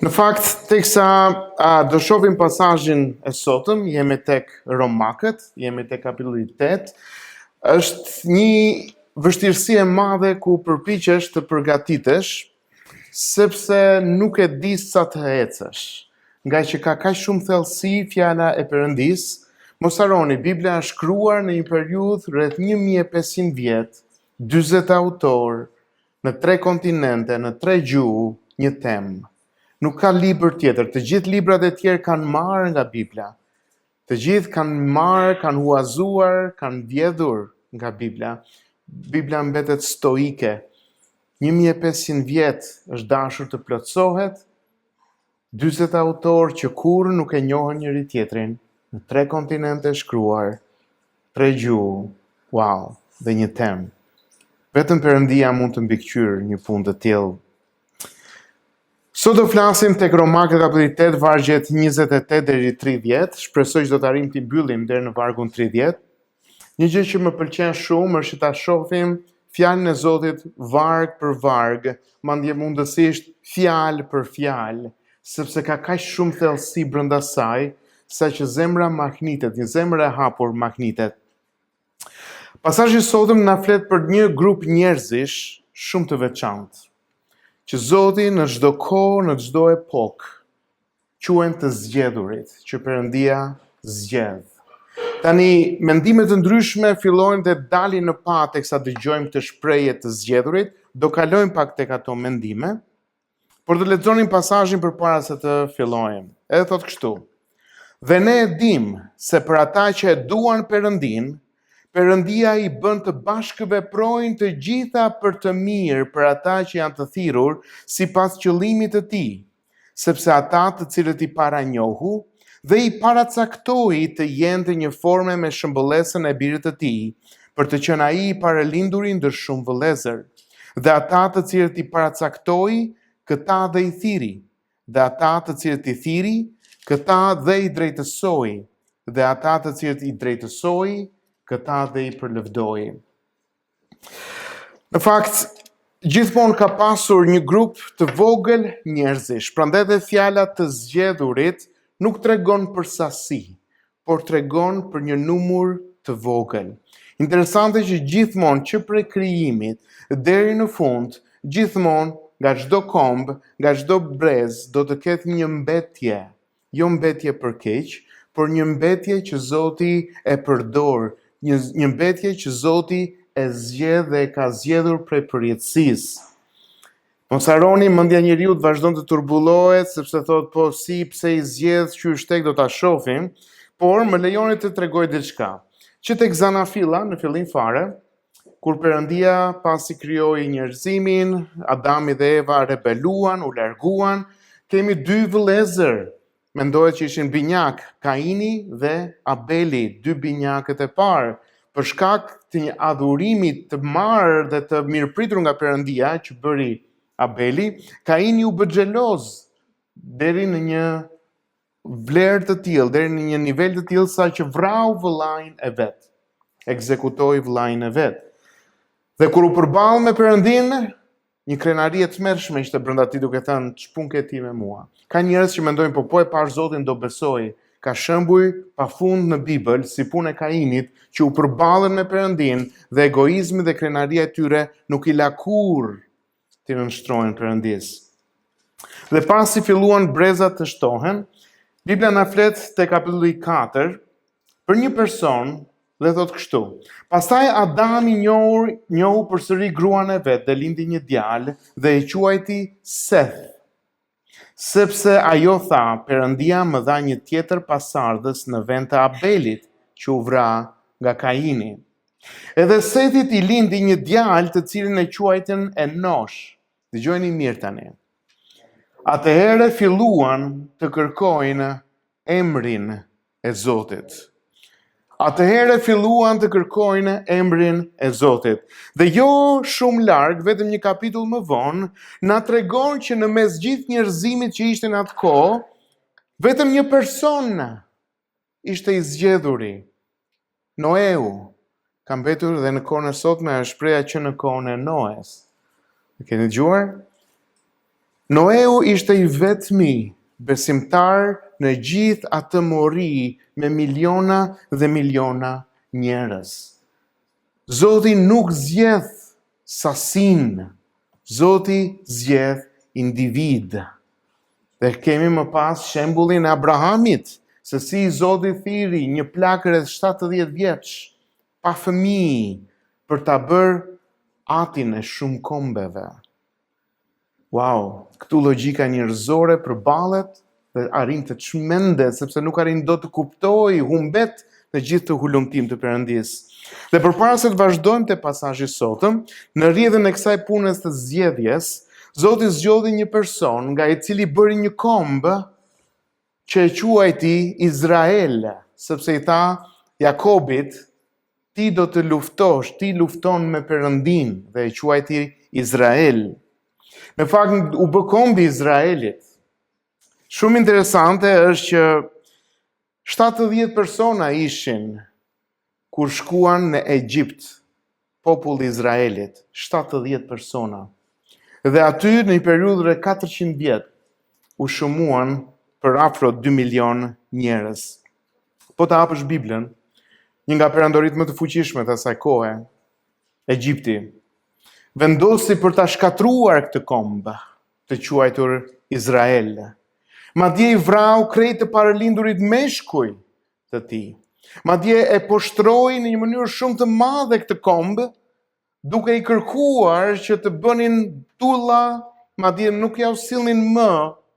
Në fakt, teksa do shohim pasazhin e sotëm, jemi tek Romakët, jemi tek kapitulli 8, është një vështirësi e madhe ku përpiqesh të përgatitesh, sepse nuk e di sa të ecësh. Nga që ka kaq shumë thellësi fjala e Perëndis, mos harroni, Bibla është shkruar në një periudhë rreth 1500 vjet, 40 autor, në 3 kontinente, në 3 gjuhë, një temë. Nuk ka libër tjetër. Të gjithë librat e tjerë kanë marrë nga Bibla. Të gjithë kanë marrë, kanë huazuar, kanë vjedhur nga Bibla. Bibla mbetet stoike. 1500 vjet është dashur të plotësohet. 40 autor që kurrë nuk e njohën njëri tjetrin, në 3 kontinente shkruar, 3 gjuhë, wow, dhe një temë. Vetëm Perëndia mund të mbikëqyrë një punë të tillë. Sot do flasim tek Romakët kapitulli 8, vargjet 28 deri 30. Shpresoj që do të arrijmë të mbyllim deri në vargun 30. Një gjë që më pëlqen shumë është ta shohim fjalën e Zotit varg për varg, madje mundësisht fjalë për fjalë, sepse ka kaq shumë thellësi brenda saj, saqë zemra magnitet, një zemër e hapur magnitet. Pasazhi i sotëm na flet për një grup njerëzish shumë të veçantë, që Zoti në çdo kohë, në çdo epokë, quhen të zgjedhurit, që Perëndia zgjedh. Tani, mendime të ndryshme fillojnë të dalin në pa teksa dëgjojmë këtë shprehje të zgjedhurit, do kalojmë pak tek ato mendime, por do lexonim pasazhin përpara se të fillojmë. Edhe thotë kështu: Dhe ne e dim se për ata që e duan Perëndin, Perëndia i bën të bashkëveprojnë të gjitha për të mirë për ata që janë të thirrur sipas qëllimit të tij, sepse ata të cilët i paranjohu dhe i paracaktoi të jenë të një forme me shëmbëllesën e birit të tij, për të qenë ai i paralinduri ndër shumë vëllezër. Dhe ata të cilët i paracaktoi, këta dhe i thiri, dhe ata të cilët i thiri, këta dhe i drejtësoi, dhe ata të cilët i drejtësoi, këta dhe i përlëvdoi. Në fakt, gjithmonë ka pasur një grup të vogël njerëzish, prandaj dhe fjala të zgjedhurit nuk tregon për sasi, por tregon për një numër të vogël. Interesante që gjithmonë që prej krijimit deri në fund, gjithmonë nga çdo komb, nga çdo brez do të ketë një mbetje, jo mbetje për keq, por një mbetje që Zoti e përdor, një mbetje që Zoti e zgjedh dhe e ka zgjedhur prej përjetësisë. Mos harroni, mendja e njeriu vazhdon të turbullohet, sepse thot po si, pse i zgjedh, qysh tek do ta shohim, por më lejoni të tregoj diçka. Që tek Zanafilla në fillim fare, kur Perëndia pasi krijoi njerëzimin, Adami dhe Eva rebeluan, u larguan, kemi 2 vëllezër. Mendohet që ishin binjak, Kaini dhe Abeli, 2 binjakët e parë. Për shkak të një adhurimi të marrë dhe të mirëpritur nga Perëndia që bëri Abeli, Kaini u bë xheloz deri në një vlerë të tillë, deri në një nivel të tillë sa që vrau vëllain e vet. Ekzekutoi vëllain e vet. Dhe kur u përball me Perëndin, një krenari e tmerrshme ishte brenda tij, duke thënë ç'pun ke ti me mua. Ka njerëz që mendojnë po e pash Zotin do besoj. Ka shembuj pafund në Bibël si puna e Kainit që u përballën me Perëndin dhe egoizmi dhe krenaria e tyre nuk i la kurrë të nënshtrohen Perëndis. Dhe pasi filluan brezat të shtohen, Bibla na flet te kapitulli 4 për një person dhe thot kështu: Pastaj Adami njohu përsëri gruan e vet dhe lindi një djalë dhe e quajti Seth, sepse ajo tha, Perëndia më dha një tjetër pasardhës në vend të Abelit, që u vra nga Kaini. Edhe Sethit i lindi një djalë të cilin e quajtën Enosh. Dëgjojeni mirë tani. Atëherë filluan të kërkojnë emrin e Zotit. Atëherë filluan të kërkojnë emrin e Zotit. Dhe jo shumë larg, vetëm një kapitull më vonë, na tregon që në mes gjithë njerëzimit që ishte në atë kohë, vetëm një person ishte i zgjedhuri, Noeu. Ka mbetur dhe në kohën e sotme është shpreha që në kohën e Noes. E keni dëgjuar? Noeu ishte i vetmi besimtar në gjithë atë mori me miliona dhe miliona njerëz. Zoti nuk zgjedh sasin, Zoti zgjedh individ. Dhe kemi më pas shembullin e Abrahamit, se si Zoti thiri një plak rreth 70 vjeç, pa fëmijë, për ta bërë atin e shumë kombeve. Wow, këtu logjika njerëzore përballet dhe arrin të çmendet, sepse nuk arrin dot të kuptoj, humbet në gjithë të hulumtim të Perëndis. Dhe përpara se të vazhdojmë te pasazhi sotëm, në rrjedhën e kësaj punës të zgjedhjes, Zoti zgjodhi një person nga i cili bëri një komb që e quajti Izrael, sepse i tha Jakobit, ti do të luftosh, ti lufton me Perëndin, dhe e quajti Izrael. Në fakt u bë kombi Izraelit. Shumë interesante është që 70 persona ishin kur shkuan në Egjipt, populli i Izraelit, 70 persona. Dhe aty në një periudhë rreth 400 vjet u shëmuan për afro 2 milion njerëz. Po ta hapësh Biblën, një nga perandoritë më të fuqishme të asaj kohe, Egjipti, vendosi për ta shkatruar këtë komb të quajtur Izrael. Madje i vrau krejt të paralindurit meshkuj të tij. Madje e poshtroi në një mënyrë shumë të madhe këtë komb, duke i kërkuar që të bënin tulla, madje nuk ja u sillnin më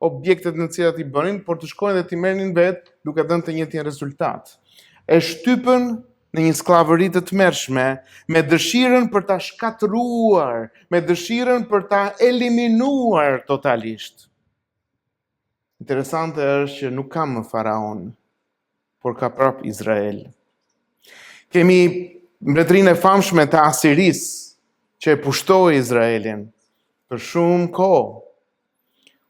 objektet në të cilat i bënin, por të shkojnë dhe t'i merrnin vetë duke dhënë të njëjtin rezultat. E shtypën në një skllavëri të tmerrshme, me dëshirën për ta shkatruar, me dëshirën për ta eliminuar totalisht. Interesante është që nuk ka më faraon, por ka prap Izrael. Kemi mbretërinë e famshme të Asiris, që e pushtoi Izraelin për shumë kohë.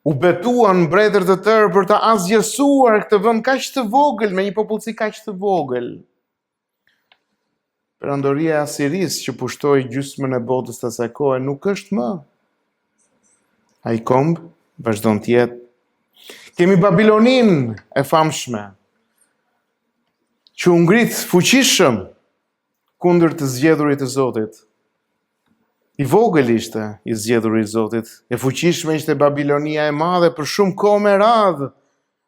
U betuan mbretër të tërë për të asgjësuar këtë vend kaq të vogël, me një popullsi kaq të vogël. Perandoria e Asiris që pushtoi gjysmën e botës të asaj kohe nuk është më. Ai komb vazhdon të jetë. Kemi Babilonin e famshme, që u ngrit fuqishëm kundër të zgjedhurit të Zotit. I vogël ishte i zgjedhuri i Zotit, e fuqishme ishte Babilonia e madhe për shumë kohë me radhë,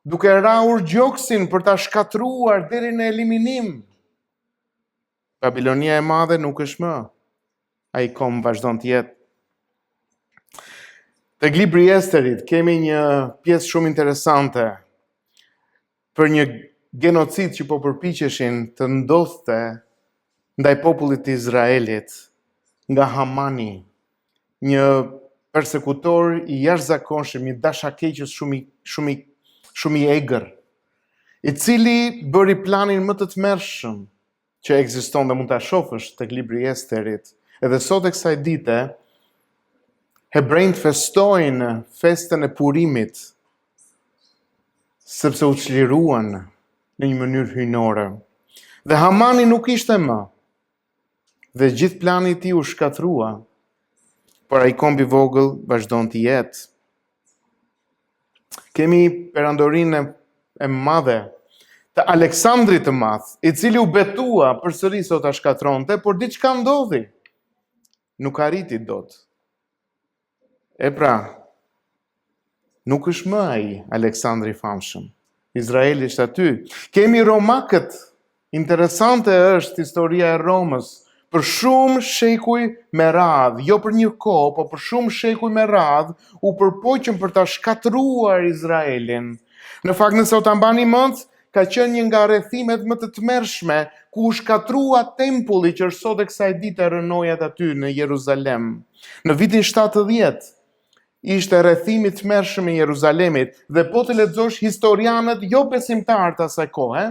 duke rrahur gjoksin për ta shkatruar deri në eliminim. Babilonia e madhe nuk është më. Ai komb vazhdon të jetë. Tek libri i Esterit kemi një pjesë shumë interesante për një genocid që po përpiqeshin të ndodhte ndaj popullit të Izraelit nga Hamani, një persekutor i jashtëzakonshëm, një dashakeqës shumë i egër, i cili bëri planin më të tmerrshëm që ekziston dhe mund ta shohësh tek libri i Esterit. Edhe sot e kësaj dite hebrejt festojnë festën e Purimit, sepse u çliruan në një mënyrë hyjnore. Dhe Hamani nuk ishte më. Dhe gjithë plani i tij u shkatrua, por ai komb i vogël vazhdon të jetë. Kemi perandorinë e madhe të Aleksandrit të Madh, i cili u betua përsëri sot ta shkatronte, por diçka ndodhi. Nuk arriti dot. E pra, nuk është më ai Aleksandri i famshëm. Izraeli është aty. Kemi romakët. Interesante është historia e Romës. Për shumë shekuj me radhë, jo për një kohë, po për shumë shekuj me radhë, u përpoqën për ta shkatruar Izraelin. Në fakt, nëse u ta mbani mend, ka qenë një nga rrethimet më të tmerrshme ku u shkatrua tempulli që është sot e kësaj dite rënojat aty në Jeruzalem. Në vitin 70 ishte rrethimi i tmerrshëm i Jeruzalemit dhe po të lexosh historianët jo besimtar të asaj kohe,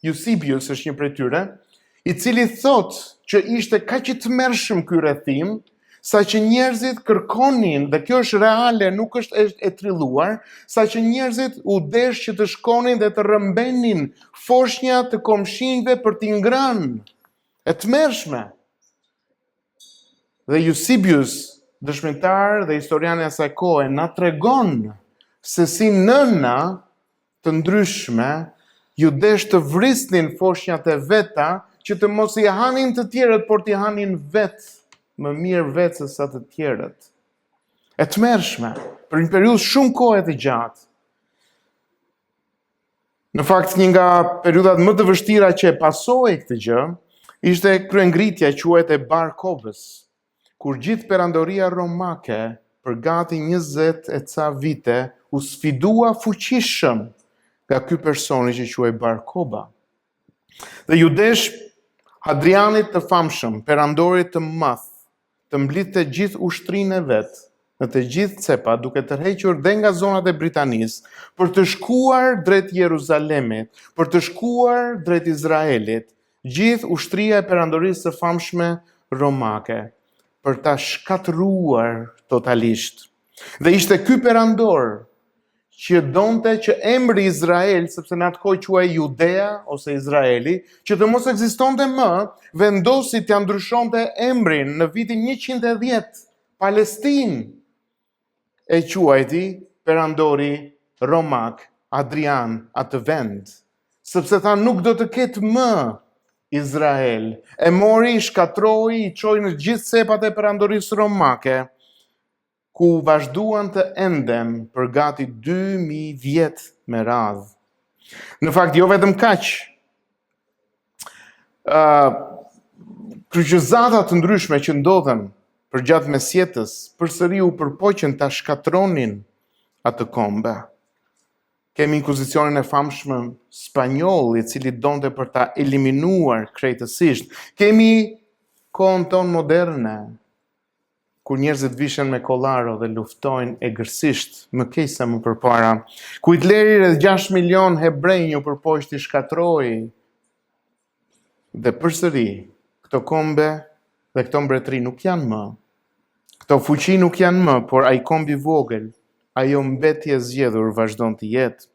Eusebius është një prej tyre, i cili thotë që ishte kaq i tmerrshëm ky rrethim, sa që njerëzit kërkonin, dhe kjo është reale, nuk është e trilluar, sa që njerëzit u desh që të shkonin dhe të rrëmbenin foshnja të komshinjve për t'i ngrënë. E tmerrshme. Dhe Eusebius dëshmitar dhe historiani e asaj kohe na tregon se si nëna të ndryshme judesh të vrisnin foshnjat e veta që të mos i hanin të tjerët, por t'i hanin vetë më mirë vetë se sa të tjerët. E tmerrshme, për një periudhë shumë kohe të gjatë. Në fakt, një nga periudhat më të vështira që e pasoi këtë gjë, ishte kryengritja e quajtur e Bar Kobës, kur gjithë perandoria romake për gati 20 e ca vite u sfidua fuqishëm nga ky personi që quhej Bar Koba. Dhe judesh Hadrianit të famshëm, perandorit të madh, të mblidhte gjithë ushtrinë e vet në të gjithë cepat, duke tërhequr dhe nga zonat e Britanisë, për të shkuar drejt Jeruzalemit, për të shkuar drejt Izraelit, gjithë ushtria e perandorisë së famshme romake, për ta shkatëruar totalisht. Dhe ishte ky perandor që donte që emri Izrael, sepse në atë kohë quhej Judea ose Izraeli, që të mos ekzistonte më, vendosi t'ia ndryshonte emrin në vitin 110, Palestinë e quajti perandori romak Hadrian atë vend, sepse tha nuk do të ketë më Izrael. E mori, i shkatroi, i çoi në gjithë cepat e perandorisë romake, ku vazhduan të endem për gati 2000 vjet me radhë. Në fakt, jo vetëm kaq. Kryqëzata të ndryshme që ndodhen për gjatë mesjetës, përsëri u përpoqën ta shkatronin atë kombe. Kemi inkuzicionin e famshëm spanjoll, i cili donte për ta eliminuar krejtësisht. Kemi kohën tonë moderne, kur njerëzit vishen me kollaro dhe luftojnë egërsisht, më keq se më përpara. Ku Hitleri rreth 6 milion hebrej një përpoqti shkatroi. Dhe përsëri, këto kombe dhe këto mbretëri nuk janë më. Këto fuqi nuk janë më, por ai kombi vogël, ajo mbetje zgjedhur vazhdon të jetë.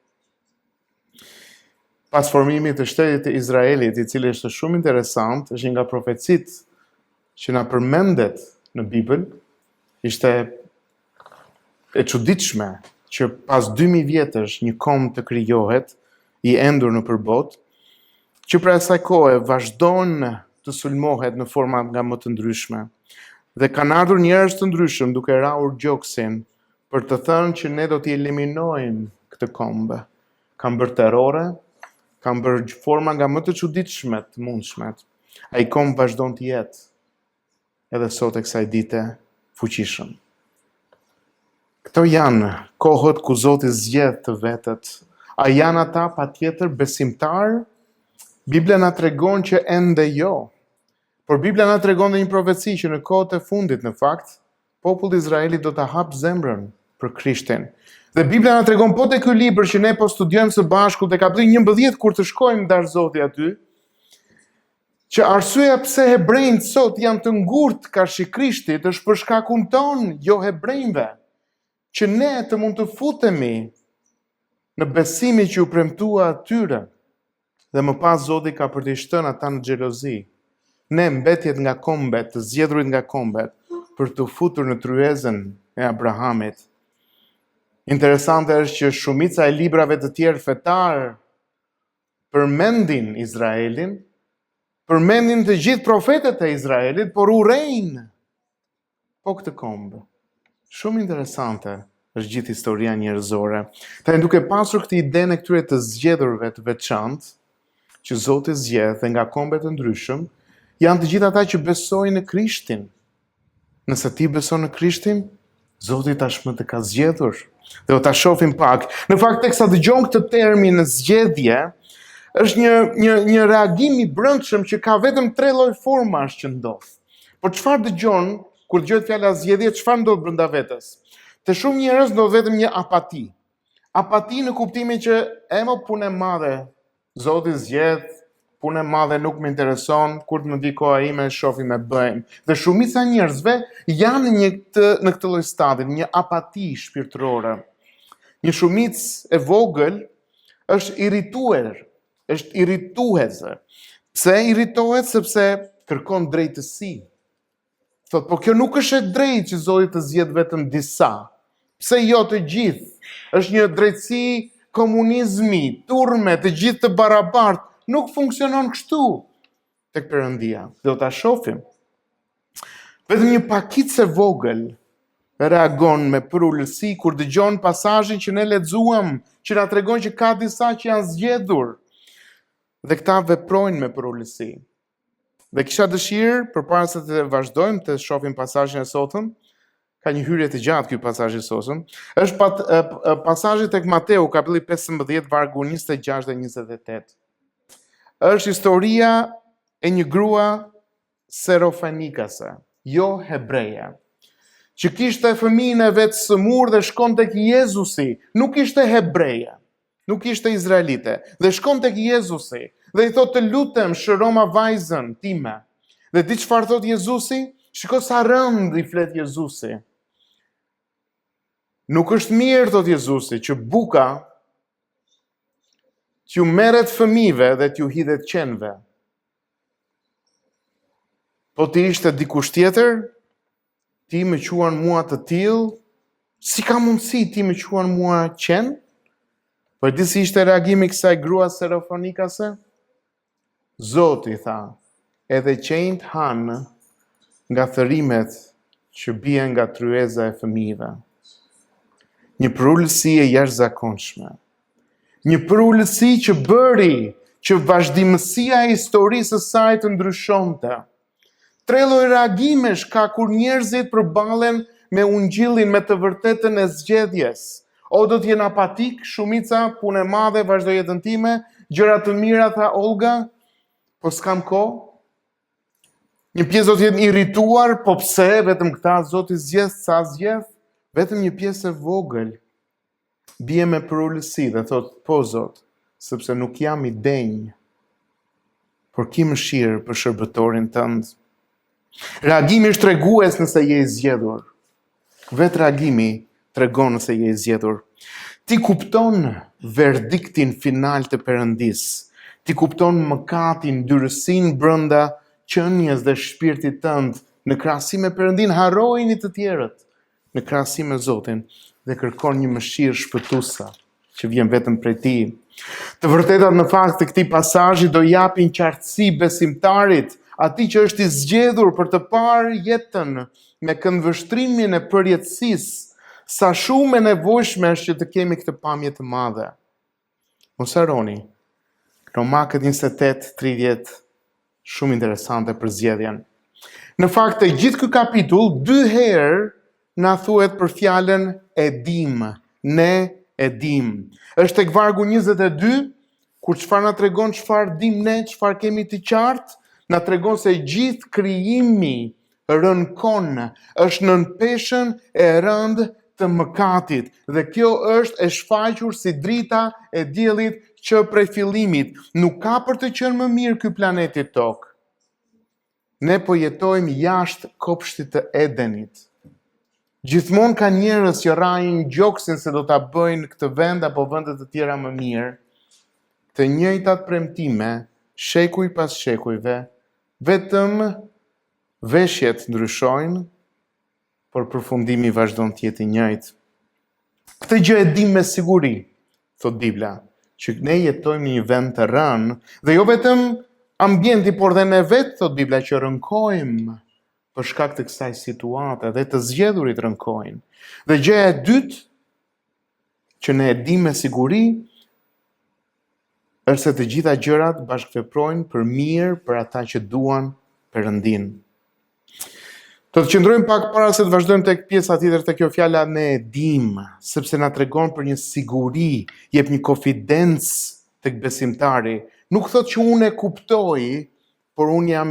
Pas formimit të shtetit të Izraelit, i cili është shumë interesant, është nga profecitë që na përmendet në Bibël, ishte e çuditshme që pas 2000 vjetësh një komb të krijohet, i endur në përbot, që pra asaj kohe vazhdon të sulmohet në forma nga më të ndryshme. Dhe kanë ardhur njerëz të ndryshëm duke rrahur gjoksin për të thënë që ne do t'i eliminojmë këtë komb. Kanë bërë terrore, kanë bërë forma nga më të çuditshme të mundshmet. Ai komb vazhdon të jetë edhe sot e kësaj dite fuqishëm. Këto janë kohët ku Zoti zgjedh të vetët. A janë ata patjetër besimtar? Bibla na tregon që ende jo. Por Bibla na tregon dhe një profeci që në kohët e fundit, në fakt, populli i Izraelit do ta hap zemrën për Krishtin. Dhe Bibla na tregon po te ky libër që ne po studiojmë së bashku te kapitulli 11 kur të shkojmë ndar Zoti aty, që arsyeja pse hebrejt sot janë të ngurtë karshi Krishtit është për shkakun ton, jo hebrejve, që ne të mund të futemi në besimin që u premtua atyre, dhe më pas Zoti ka për të shtënë ata në xhelozi. Ne mbetjet nga kombet, të zgjedhurit nga kombet, për të futur në tryezën e Abrahamit. Interesante është që shumica e librave të tjerë fetar përmendin Izraelin, përmendin të gjithë profetët e Izraelit, por urrejnë po këtë kombë. Shumë interesante është gjithë historia njerëzore. Tani duke pasur këtë idenë e këtyre të zgjedhurve të veçantë, që Zoti zgjedh dhe nga kombe të ndryshëm, janë të gjithë ata që besojnë në Krishtin. Nëse ti beson në Krishtin, Zoti tashmë të ka zgjedhur. Dhe do ta shohim pak. Në fakt, teksa dëgjon këtë termin në zgjedhje, është një reagim i brendshëm që ka vetëm 3 lloj formash që ndodh. Por çfarë dëgjon kur dëgohet fjala zgjedhje, çfarë ndodh brenda vetes? Te shumë njerëz ndodh vetëm një apati. Apati në kuptimin që mo punë e madhe, Zoti zgjedh, punë e madhe nuk më intereson, kur të më vi koha ime shohim e bëjmë. Dhe shumica e njerëzve janë në këtë lloj stadi, një apati shpirtërore. Një shumicë e vogël është irrituese. Pse irritohet? Sepse kërkon drejtësi. Thot, po kjo nuk është e drejtë që Zoti të zgjedh vetëm disa. Pse jo të gjithë? Është një drejtësi komunizmi, turme, të gjithë të barabartë. Nuk funksionon kështu tek Perëndia. Do ta shohim. Vetëm një pakicë e vogël reagon me përullësi kur dëgjon pasazhin që ne lexuam, që na tregon që ka disa që janë zgjedhur. Dhe këta veprojnë me përullësi. Dhe kisha dëshirë, përpara se të vazhdojmë të shohim pasazhin e sotëm, ka një hyrje të gjatë ky pasazh i sotëm, është pasazhi tek Mateu, kapitulli 15, vargu 26 dhe 28. Është historia e një grua serofanikase, jo hebreje, që kishte fëmijën e vet sëmur dhe shkon tek Jezusi, nuk ishte hebreje, nuk ishte izraelite, dhe shkon tek Jezusi dhe i thot të lutem shëroma vajzën time. Dhe di çfarë thot Jezusi? Shiko sa rënd i flet Jezusi. Nuk është mirë, thot Jezusi, që buka t'ju merret fëmijëve dhe t'ju hidhet qenve. Po ti ishte dikush tjetër, ti më quan mua të tillë, si ka mundësi ti më quan mua qen? Po di si ishte reagimi i kësaj grua serofanikase? Zoti tha, edhe qenjt hanë nga thërimet që bien nga tryeza e fëmijëve. Një përullësi e jashtëzakonshme. Një përullësi që bëri që vazhdimësia e historisë së saj të ndryshonte. Tre lloj reagimesh ka kur njerëzit përballen me ungjillin, me të vërtetën e zgjedhjes. O do të jenë apatik, shumica, punë e madhe, vazhdo jetën time, gjëra të mira, tha Olga, po s'kam kohë. Një pjesë do të jetë irrituar, po pse vetëm këta Zoti zgjedh sa zgjedh? Vetëm një pjesë e vogël bie me përullësi dhe thot, po Zot, sepse nuk jam i denj, por ki mëshirë për shërbëtorin tënd. Reagimi është tregues nëse je i zgjedhur. Vetë reagimi tregon nëse je i zgjedhur. Ti kupton verdiktin final të Perëndis. Ti kupton mëkatin, dyrësinë brenda qenies dhe shpirtit tënd. Në krahasim me Perëndin harrojini të tjerët. Në krahasim me Zotin dhe kërkon një mëshirë shpëtuese që vjen vetëm prej Tij. Të vërtetat në fakt të këtij pasazhi do japin qartësi besimtarit, atij që është i zgjedhur për të parë jetën me këndvështrimin e përjetësisë, sa shumë e nevojshme është që të kemi këtë pamje të madhe. Mos harroni, Romakët 28:30, shumë interesante për zgjedhjen. Në fakt, të gjithë ky kapitull 2 herë na thuhet për fjalën edim, ne edim. Është tek vargu 22, kur çfarë na tregon, çfarë dim ne, çfarë kemi të qartë, na tregon se gjithë krijimi rënkon, është nën peshën e rënd të mëkatit, dhe kjo është e shfaqur si drita e diellit që prej fillimit. Nuk ka për të qenë më mirë ky planeti Tokë. Ne po jetojmë jashtë kopshtit të Edenit. Gjithmonë ka njerëz që rrajnë gjoksin se do ta bëjnë këtë vend apo vende të tjera më mirë. Të njëjtat premtime, shekuj pas shekujve, vetëm veshjet ndryshojnë, por përfundimi vazhdon të jetë i njëjtë. Këtë gjë e dim me siguri, thot Bibla, që ne jetojmë në një vend të rënë, dhe jo vetëm ambienti, por dhe ne vetë, thot Bibla, që rënkojmë për shkak të kësaj situate dhe të zgjedhurit rënkojnë. Dhe gjëja e dytë që ne e dim me siguri është se të gjitha gjërat bashkëveprojnë për mirë për ata që duan Perëndin. Do të qëndrojmë pak para se të vazhdojmë tek pjesa tjetër të kjo fjala ne e dim, sepse na tregon për një siguri, jep një konfidencë tek besimtari. Nuk thot që unë e kuptoj, por unë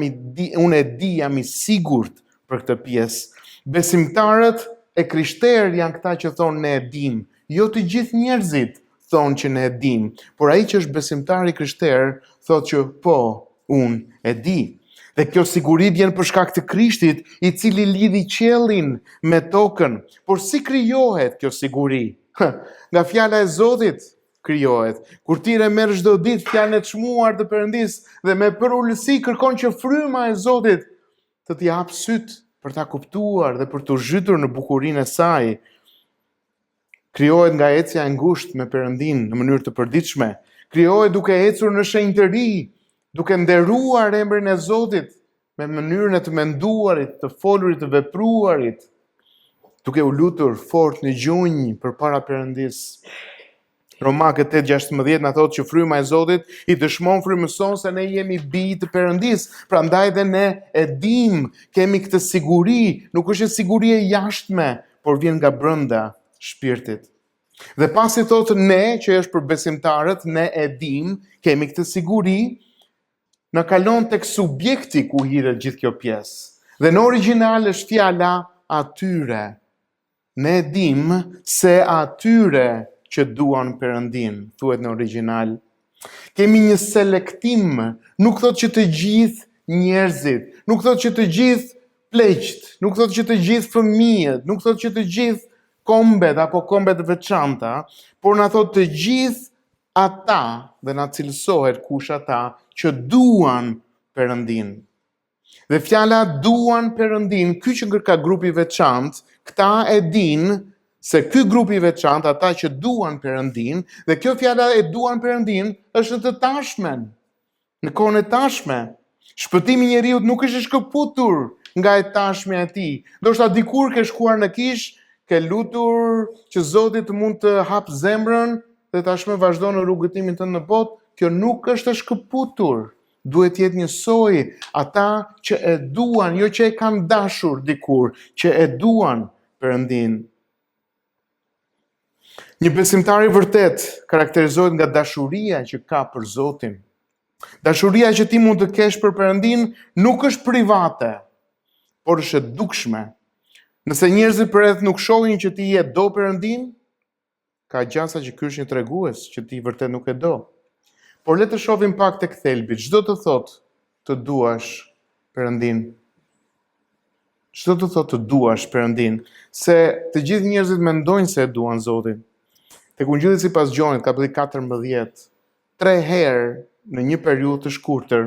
e di, jam i sigurt për këtë pjesë. Besimtarët e krishterë janë këta që thonë ne e dim. Jo të gjithë njerëzit thonë që ne e dim, por ai që është besimtar i krishterë thotë që po, unë e di. Dhe kjo siguri vjen për shkak të Krishtit, i cili lidhi qiellin me tokën. Por si krijohet kjo siguri? Nga fjala e Zotit krijohet. Kur ti merr çdo ditë fjalën e çmuar të Perëndis dhe me përullësi kërkon që fryma e Zotit të t'i hap syt për ta kuptuar dhe për të zhytur në bukurinë e saj. Krijohet nga ecja e ngushtë me Perëndin në mënyrë të përditshme. Krijohet duke ecur në shenjtëri, duke nderuar emrin e Zotit me mënyrën e të menduarit, të folurit, të vepruarit, duke u lutur fort në gjunjë përpara Perëndis. Romakët 8:16 na thotë që fryma e Zotit i dëshmon frymëson se ne jemi bij të Perëndis. Prandaj dhe ne e dim, kemi këtë siguri, nuk është e siguri e jashtme, por vjen nga brenda shpirtit. Dhe pasi thotë ne, që është për besimtarët, ne e dim, kemi këtë siguri, në kalon tek subjekti ku hidhet gjithë kjo pjesë. Dhe në origjinal është fjala atyre. Ne e dim se atyre që duan Perëndin, thuhet në origjinal. Kemi një selektim, nuk thotë që të gjithë njerëzit, nuk thotë që të gjithë pleqt, nuk thotë që të gjithë fëmijët, nuk thotë që të gjithë kombet apo kombet veçanta, por na thotë të gjithë ata, dhe na cilësohet kush ata që duan Perëndin. Dhe fjala duan Perëndin, ky që ka grupi veçantë, këta e din se ky grupi veçantë, ata që duan Perëndin, dhe kjo fjala e duan Perëndin është të tashmen. Në kohën e tashme, shpëtimi i njeriut nuk është i shkëputur nga e tashmja e tij. Ndoshta dikur ke shkuar në kish, ke lutur që Zoti të mund të hap zemrën dhe tashmë vazhdon në rrugëtimin tënd në botë, kjo nuk është e shkëputur. Duhet jetë njësoj ata që e duan, jo që e kanë dashur dikur, që e duan Perëndin. Një besimtar i vërtet karakterizohet nga dashuria që ka për Zotin. Dashuria që ti mund të kesh për Perëndin nuk është private, por është e dukshme. Nëse njerëzit përreth nuk shohin që ti je do Perëndin, ka gjasa që ky është një tregues që ti vërtet nuk e do. Por le të shohim pak tek thelbi. Çdo të thotë të duash Perëndin. Çdo të thotë të duash Perëndin, se të gjithë njerëzit mendojnë se e duan Zotin. Tek Ungjilli sipas Gjonit, kapitulli 14, 3 herë në një periudhë të shkurtër,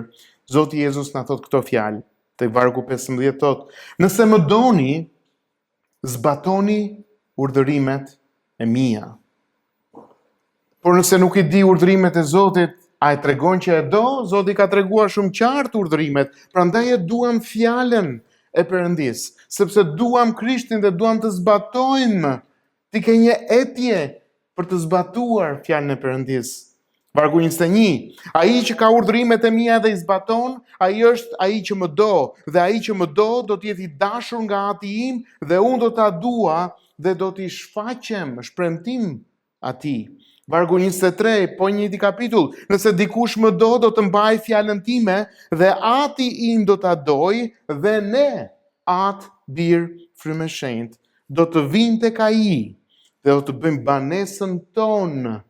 Zoti Jezus na thot këto fjalë. Tek vargu 15 thot: "Nëse më doni, zbatoni urdhërimet e mia." Por nëse nuk i di urdhërimet e Zotit, a e tregon që e do? Zoti ka treguar shumë qartë urdhërimet, prandaj e duam fjalën e Perëndis, sepse duam Krishtin dhe duam të zbatojmë. Ti ke një etje për të zbatuar fjalën e Perëndis. Vargu 21. Ai që ka urdhërimet e mia dhe i zbaton, ai është ai që më do, dhe ai që më do të jetë i dashur nga Ati im, dhe unë do ta dua dhe do t'i shfaqem shpremtim atij. Vargu 23, po një kapitull. Nëse dikush më do të mbaj fjalën time, dhe Ati im do ta doj, dhe ne, atë bir frymë shenjtë, do të vinë tek ai, dhe do të bëjmë banesën tonë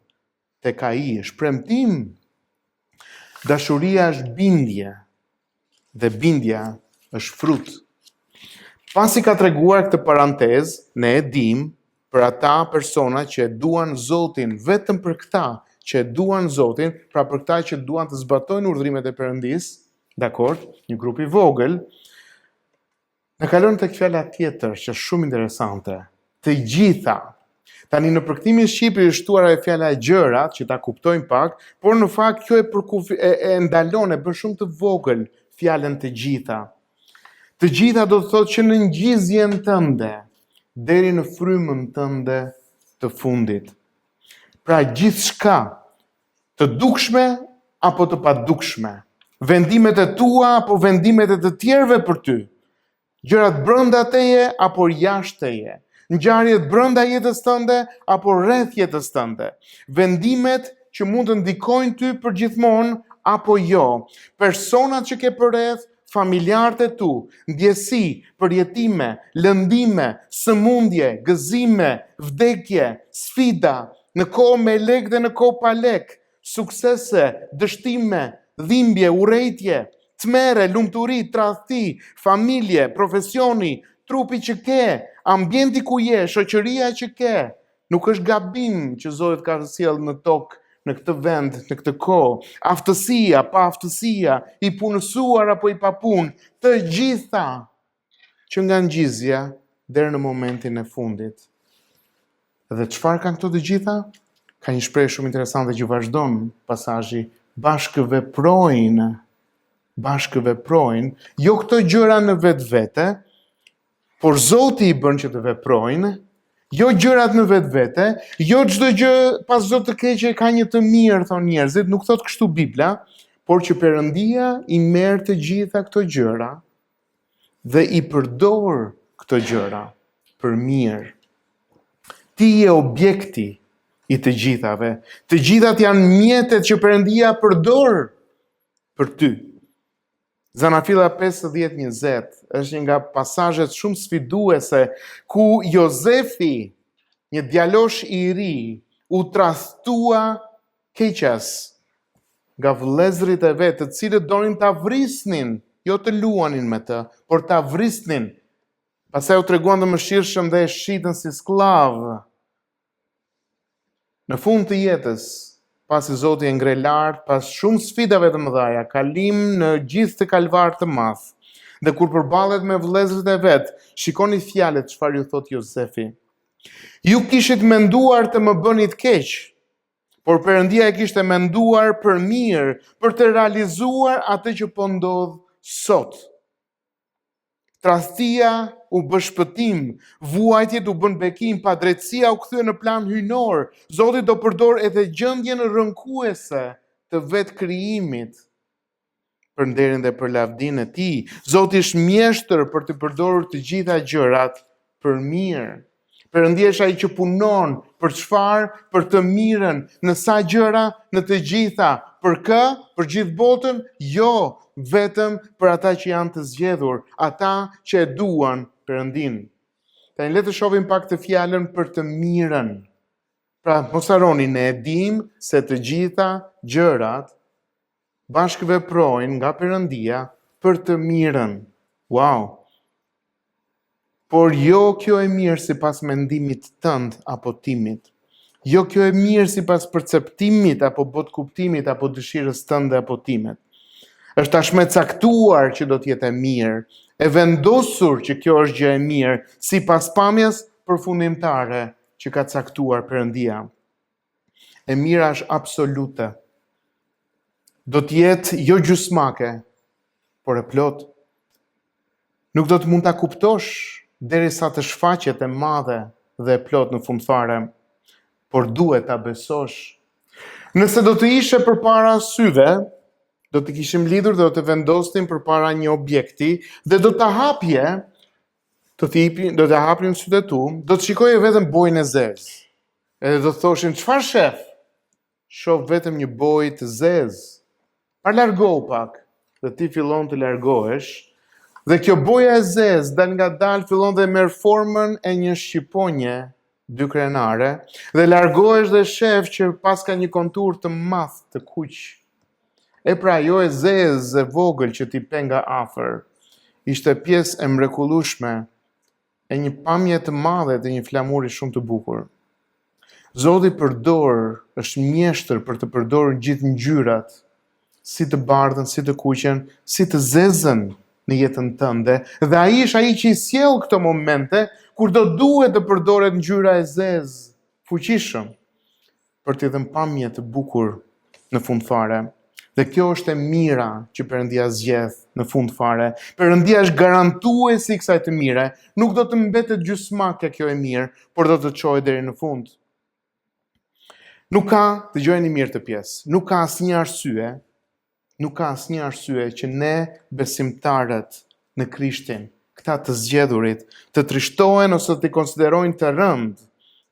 tek ai. Shpremtim. Dashuria është bindje, dhe bindja është frut. Pasi ka treguar këtë parantezë, ne e dim për ata persona që e duan Zotin, vetëm për këta që e duan Zotin, pra për këta që duan të zbatojnë urdhrimet e Perëndis, dakord, një grup i vogël, në kalon tek fjala tjetër që është shumë interesante. Të gjitha. Tani në përkthtimin shqip është shtuar ajo fjala e gjërat, që ta kuptojmë pak, por në fakt kjo e ndalon, e bën shumë të vogël fjalën të gjitha. Të gjitha do të thotë që në ngjizjen tënde, deri në frymën tënde të fundit. Pra gjithçka, të dukshme apo të padukshme, vendimet e tua apo vendimet e të tjerëve për ty, gjërat brenda teje apo jashtë teje, ngjarjet brenda jetës tënde apo rreth jetës tënde, vendimet që mund të ndikojnë ty përgjithmonë apo jo, personat që ke përreth, familjarët e tu, ndjesi, përjetime, lëndime, sëmundje, gëzime, vdekje, sfida, në kohë me lek dhe në kohë pa lek, suksese, dështime, dhimbje, urrejtje, tmerre, lumturi, tradhti, familje, profesioni, trupi që ke, ambienti ku je, shoqëria që ke. Nuk është gabim që Zoti ka sjellë në tokë, në këtë vend, në këtë kohë, aftësia, pa aftësia, i punësuar apo i papunë, të gjitha që nga ngjizja deri në momentin e fundit. Dhe çfarë kanë këto të gjitha? Ka një shprehje shumë interesante që vazhdon pasazhi, bashkëveprojnë, jo këto gjëra në vetvete, por Zoti i bën që të veprojnë, jo gjërat në vetvete, jo çdo gjë pas çdo të keqe ka një të mirë, thon njerëzit, nuk thot kështu Bibla, por që Perëndia i merr të gjitha këto gjëra dhe i përdor këto gjëra për mirë. Ti je objekti i të gjithave. Të gjithat janë mjetet që Perëndia përdor për ty. Zanafilla 50:20 është një nga pasazhet shumë sfiduese ku Jozefi, një djalosh i ri, u tradhtua keqes nga vëllezërit e vet, të cilët donin ta vrisnin, jo të luanin me të, por ta vrisnin. Pastaj u treguan të mëshirshëm dhe e shitën si skllav. Në fund të jetës, pasi Zoti e ngre lart, pas shumë sfidave të mëdha, kalim në gjithë të kalvar të madh, dhe kur përballet me vëllezërit e vet, shikoni fjalët çfarë ju thot Jozefi. Ju kishit menduar të më bënit keq, por Perëndia e kishte menduar për mirë, për të realizuar atë që po ndodh sot. Tradhtia u bë shpëtim, vuajtjet u bën bekim, padrejtësia u kthye në plan hyjnor. Zoti do përdor edhe gjendjen rrënkuese të vetë krijimit për nderin dhe për lavdinë e tij. Zoti është mjeshtër për të përdorur të gjitha gjërat për mirë. Perëndia është ai që punon për çfarë? Për të mirën. Në sa gjëra? Në të gjitha. Për kë? Për gjithë botën? Jo, vetëm për ata që janë të zgjedhur, ata që e duan Perëndin. Tani le të shohim pak të fjalën për të mirën. Pra, mos harroni, ne e dim se të gjitha gjërat bashkëveprojnë nga Perëndia për të mirën. Wow! Por jo kjo e mirë sipas mendimit tënd apo timit. Jo kjo e mirë sipas perceptimit apo bot kuptimit apo dëshirës tënde apo timet. Është tashmë caktuar që do të jetë e mirë, e vendosur që kjo është gjë e mirë, sipas pamjes përfundimtare që ka caktuar Perëndia. E mira është absolute. Do të jetë jo gjysmake, por e plot. Nuk do të mund ta kuptosh derisa të shfaqet e madhe dhe e plot në fund fare, por duhet ta besosh. Nëse do të ishe përpara syve, do të kishim lidhur dhe do të vendosnim përpara një objekti dhe do ta hapje, do të hapnin sytë tu, do të shikoje vetëm bojën e zezë. Edhe do të thoshin, çfarë shef? Shoh vetëm një bojë të zezë. Pa largohu pak, dhe ti fillon të largohesh, dhe kjo boja e zezë dal nga dal fillon dhe merr formën e një shqiponje dy krenare, dhe largohesh dhe shef që pas ka një kontur të madh të kuq. E pra, jo e zezë e vogël që ti pe nga afër, ishte pjesë e mrekullueshme e një pamje të madhe dhe një flamuri shumë të bukur. Zoti është mjeshtër për të përdorur gjithë ngjyrat, si të bardhën, si të kuqen, si të zezën në jetën tënde, dhe ai është ai që i sjell këto momente kur do duhet të përdoret ngjyra e zezë, fuqishëm, për t'i dhënë pamje të bukur në fund fare. Dhe kjo është e mira që Perëndia zgjedh në fund fare. Perëndia është garantuesi i kësaj të mire, nuk do të mbetet gjysmake kjo e mirë, por do të çojë deri në fund. Nuk ka, dëgjojeni mirë të pjesë, nuk ka asnjë arsye që ne besimtarët në Krishtin, këta të zgjedhurit, të trishtohen ose të konsiderojnë të rënd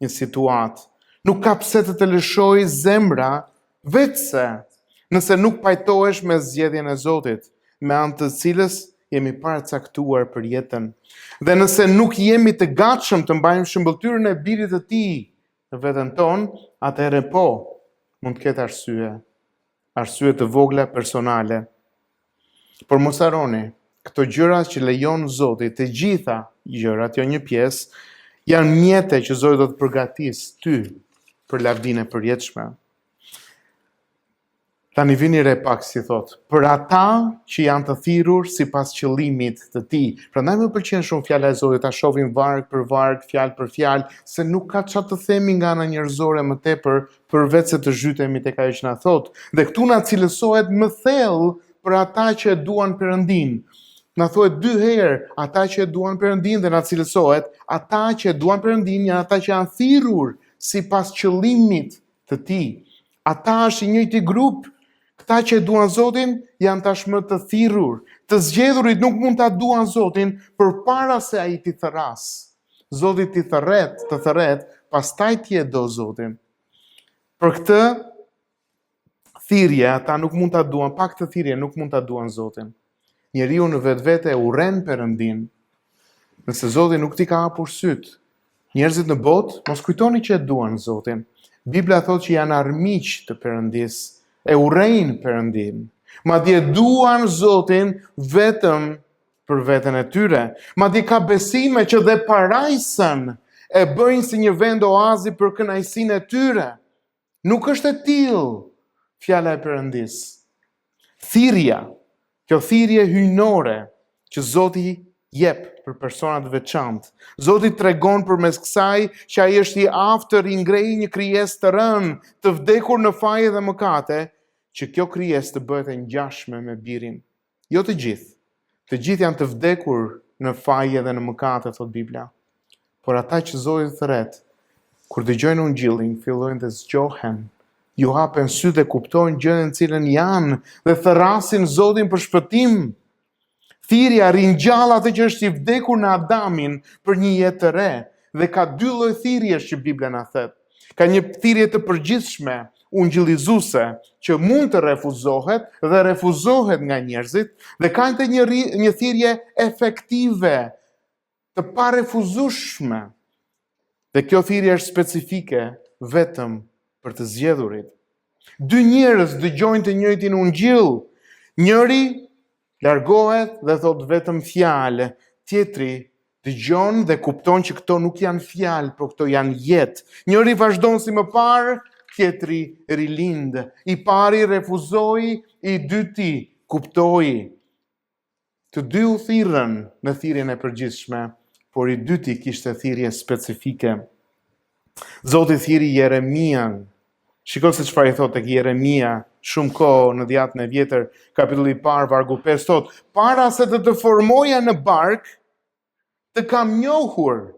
një situatë. Nuk ka pse të lëshojë zemra vetëse nëse nuk pajtohesh me zgjedhjen e Zotit, me anë të cilës jemi paracaktuar për jetën. Dhe nëse nuk jemi të gatshëm të mbajmë shëmbëltyrën e birit të Tij në veten tonë, atëherë po, mund të ketë arsye të vogla personale. Por mos harroni, këto gjëra që lejon Zoti, të gjitha gjërat, jo një pjesë, janë mjete që Zoti do të përgatisë ty për lavdinë e përjetshme. Tani vini re pak si thot, për ata që janë të thirrur sipas qëllimit të tij. Prandaj më pëlqen shumë fjala e Zotit, ta shohim varg për varg, fjalë për fjalë, se nuk ka çfarë të themi nga ana njerëzore më tepër, përveç se të zhytemi tek ajo që na thot. Dhe këtu na cilësohet më thellë për ata që e duan Perëndin. Na thuhet 2 herë, ata që e duan Perëndin, dhe na cilësohet ata që e duan Perëndin janë ata që janë thirrur sipas qëllimit të tij. Ata është i njëjti grup. Këta që e duan Zotin janë tashmë të thirrur. Të zgjedhurit nuk mund ta duan Zotin përpara se ai t'i thërras. Zoti t'i të thërret, pastaj ti e do Zotin. Për këtë thirrje ata nuk mund ta duan, pak të thirrje nuk mund ta duan Zotin. Njeriu në vetvete urren Perëndin. Nëse Zoti nuk t'i ka hapur syt, njerëzit në botë mos kujtoni që e duan Zotin. Bibla thotë që janë armiq të Perëndis, e urrejnë Perëndin. Madje duan Zotin vetëm për veten e tyre. Madje ka besime që dhe parajsën e bëjnë si një vend oazi për kënaqësinë e tyre. Nuk është e tillë fjala e Perëndis. Thirrja, kjo thirrje hyjnore që Zoti jep për personat veçantë. Zoti tregon përmes kësaj që ai është i aftër i ngrej një krijesë të rënë, të vdekur në faje dhe mëkate, që kjo krijesë të bëhet e ngjashme me birin. Jo të gjithë. Të gjithë janë të vdekur në faje dhe në mëkate, thot Bibla. Por ata që Zoti thret, kur dëgjojnë ungjillin, fillojnë të zgjohen. Ju hapen sytë dhe kuptojnë gjën në cilën janë dhe thërrasin Zotin për shpëtim. Thirrja ringjall atë që është i vdekur në Adamin për një jetë të re, dhe ka 2 lloj thirrjesh që Bibla na thet. Ka një thirrje të përgjithshme, ungjillizuese, që mund të refuzohet dhe refuzohet nga njerëzit, dhe ka një thirrje efektive, të parefuzueshme. Dhe kjo thirrje është specifike vetëm për të zgjedhurit. 2 njerëz dëgjojnë të njëjtin ungjill. Njëri largohet dhe thot vetëm fjalë, tjetri dëgjon dhe kupton që këto nuk janë fjalë, por këto janë jetë. Njëri vazhdon si më parë, tjetri rilind. I pari refuzoi, i dyti kuptoi. Të dy u thirrën në thirrjen e përgjithshme, por i dyti kishte thirrje specifike. Zoti thiri Jeremian. Shikoj se çfarë i thotë tek Jeremia, shumë kohë në Dhjetën e Vjetër, kapitulli 1, vargu 5 thotë: para se të formoja në bark, të kam njohur.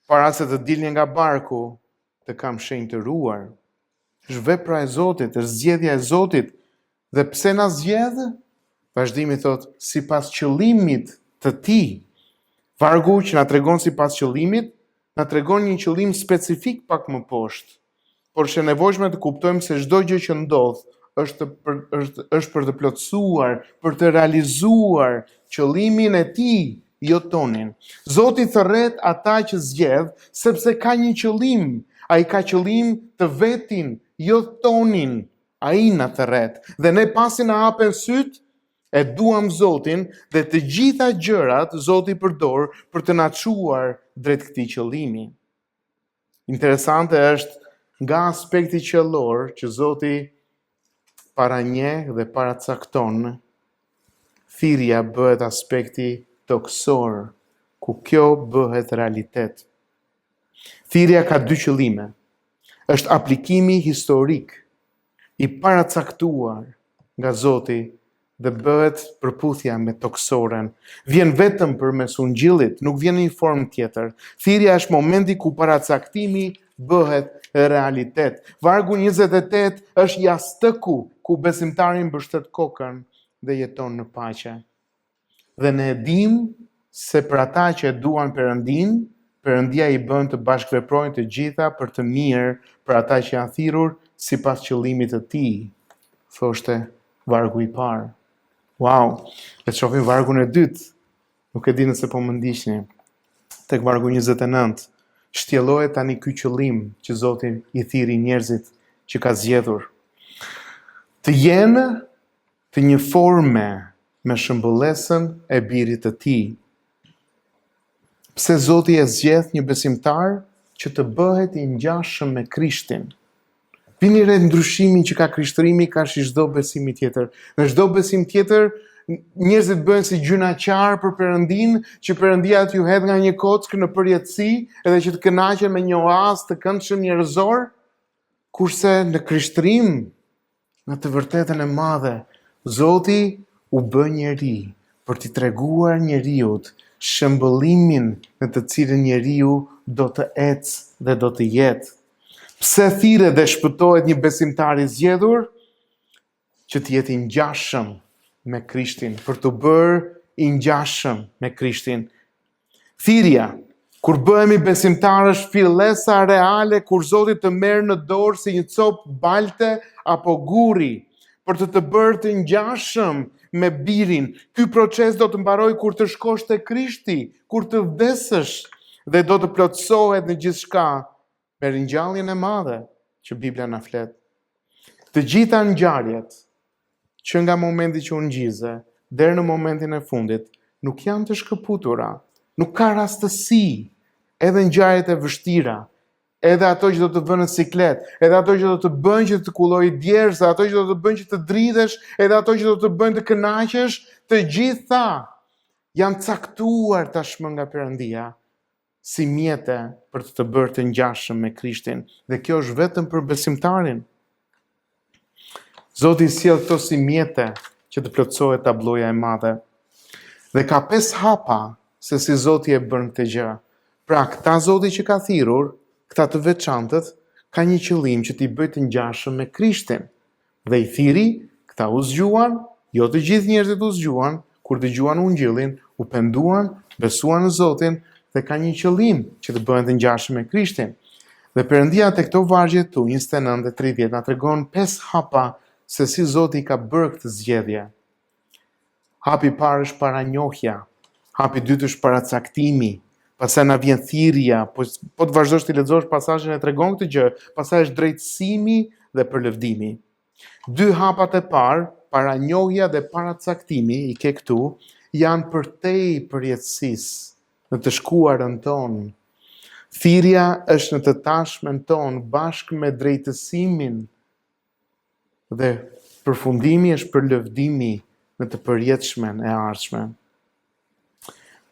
Para se të dilni nga barku, të kam shenjtëruar. Është vepra e Zotit, është zgjedhja e Zotit. Dhe pse na zgjedh? Vazhdimi thotë sipas qëllimit të tij. Vargu që na tregon sipas qëllimit, na tregon një qëllim specifik pak më poshtë. Por është e nevojshme të kuptojmë se çdo gjë që ndodh është për të plotësuar, për të realizuar qëllimin e tij, jo tonin. Zoti thërret ata që zgjedh sepse ka një qëllim. Ai ka qëllim të vetin, jo tonin. Ai na thërret. Dhe ne pasi na hapen syt, e duam Zotin dhe të gjitha gjërat Zoti përdor për të na çuar drejt këtij qëllimi. Interesante është nga aspekti qiellor që Zoti paranjeh dhe paracakton, thirrja bëhet aspekti toksor, ku kjo bëhet realitet. Thirrja ka 2 qëllime. Është aplikimi historik i paracaktuar nga Zoti dhe bëhet përputhja me toksoren. Vjen vetëm përmes ungjillit, nuk vjen në një formë tjetër. Thirrja është momenti ku paracaktimi bëhet realitet. Vargu 28 është jastëku ku besimtari mbështet kokën dhe jeton në paqe. Dhe ne e dim se për ata që e duan Perëndin, Perëndia i bën të bashkëveprojnë të gjitha për të mirë për ata që janë thirrur sipas qëllimit të tij. Thoshte vargu i parë. Wow, le të shohim vargun e dytë. Nuk e di nëse po më ndiqni. Tek vargu 29. Shtjellohet tani ky qëllim që Zoti i thirri njerëzit që ka zgjedhur. Të jenë të një forme me shëmbëllesën e birit të tij. Pse Zoti e zgjedh një besimtar që të bëhet i ngjashëm me Krishtin. Vini re ndryshimin që ka Krishtërimi, ka shi çdo besimi tjetër. Në çdo besim tjetër, njerëzit bëhen si gjynaqar për Perëndin, që Perëndia t'ju hedh nga një kockë në përjetësi, edhe që të kënaqen me një oazë të këndshëm njerëzor, kurse në Krishtërim, në të vërtetën e madhe, Zoti u bë njeri për t'i treguar njeriut shëmbëllimin në të cilën njeriu do të ecë dhe do të jetë. Pse thirret dhe shpëtohet një besimtar i zgjedhur? Që të jetë i ngjashëm me Krishtin, për të bërë i ngjashëm me Krishtin. Thirrja, kur bëhemi besimtarë, është fillesa reale kur Zoti të merr në dorë si një copë balte apo gurri, për të bërë të ngjashëm me birin. Ky proces do të mbarojë kur të shkosh te Krishti, kur të vdesësh dhe do të plotësohet në gjithçka me ringjalljen e madhe që Bibla na flet. Të gjitha ngjarjet që nga momenti që u ngjize deri në momentin e fundit nuk janë të shkëputura, nuk ka rastësi, edhe ngjarjet e vështira, edhe ato që do të bënë në siklet, edhe ato që do të bëjnë që të kullojë djersë, ato që do të bëjnë që të dridhesh, edhe ato që do të bëjnë të kënaqesh, të gjitha janë caktuar tashmë nga Perëndia si mjete për të bërë të ngjashëm me Krishtin, dhe kjo është vetëm për besimtarin. Zoti sjell këto si mjete që të plotësohet tabloja e madhe. Dhe ka 5 hapa se si Zoti e bën këtë gjë. Pra, këta Zoti që ka thirrur, këta të veçantët, ka një qëllim që t'i bëjë të ngjashëm me Krishtin. Dhe i thiri, këta u zgjuan, jo të gjithë njerëzit u zgjuan, kur dëgjuan Ungjillin, u penduan, besuan në Zotin, dhe ka një qëllim që të bëhen të ngjashëm me Krishtin. Dhe Perëndia te këto vargje tu 29 dhe 30 na tregon 5 hapa se si Zoti ka bërë këtë zgjedhje. Hapi i parë është paranjohja, hapi i dytë është paracaktimi, pastaj na vjen thirrja, po të vazhdosh të lexosh pasazhin e tregon këtë gjë, pastaj është drejtësimi dhe përlëvdimi. 2 hapat e parë, paranjohja dhe paracaktimi, i ke këtu, janë përtej përjetësisë në të shkuarën tonë. Thirrja është në të tashmen tonë bashkë me drejtësimin, dhe përfundimi është përlëvdimi në të përjetëshmen e ardhshmen.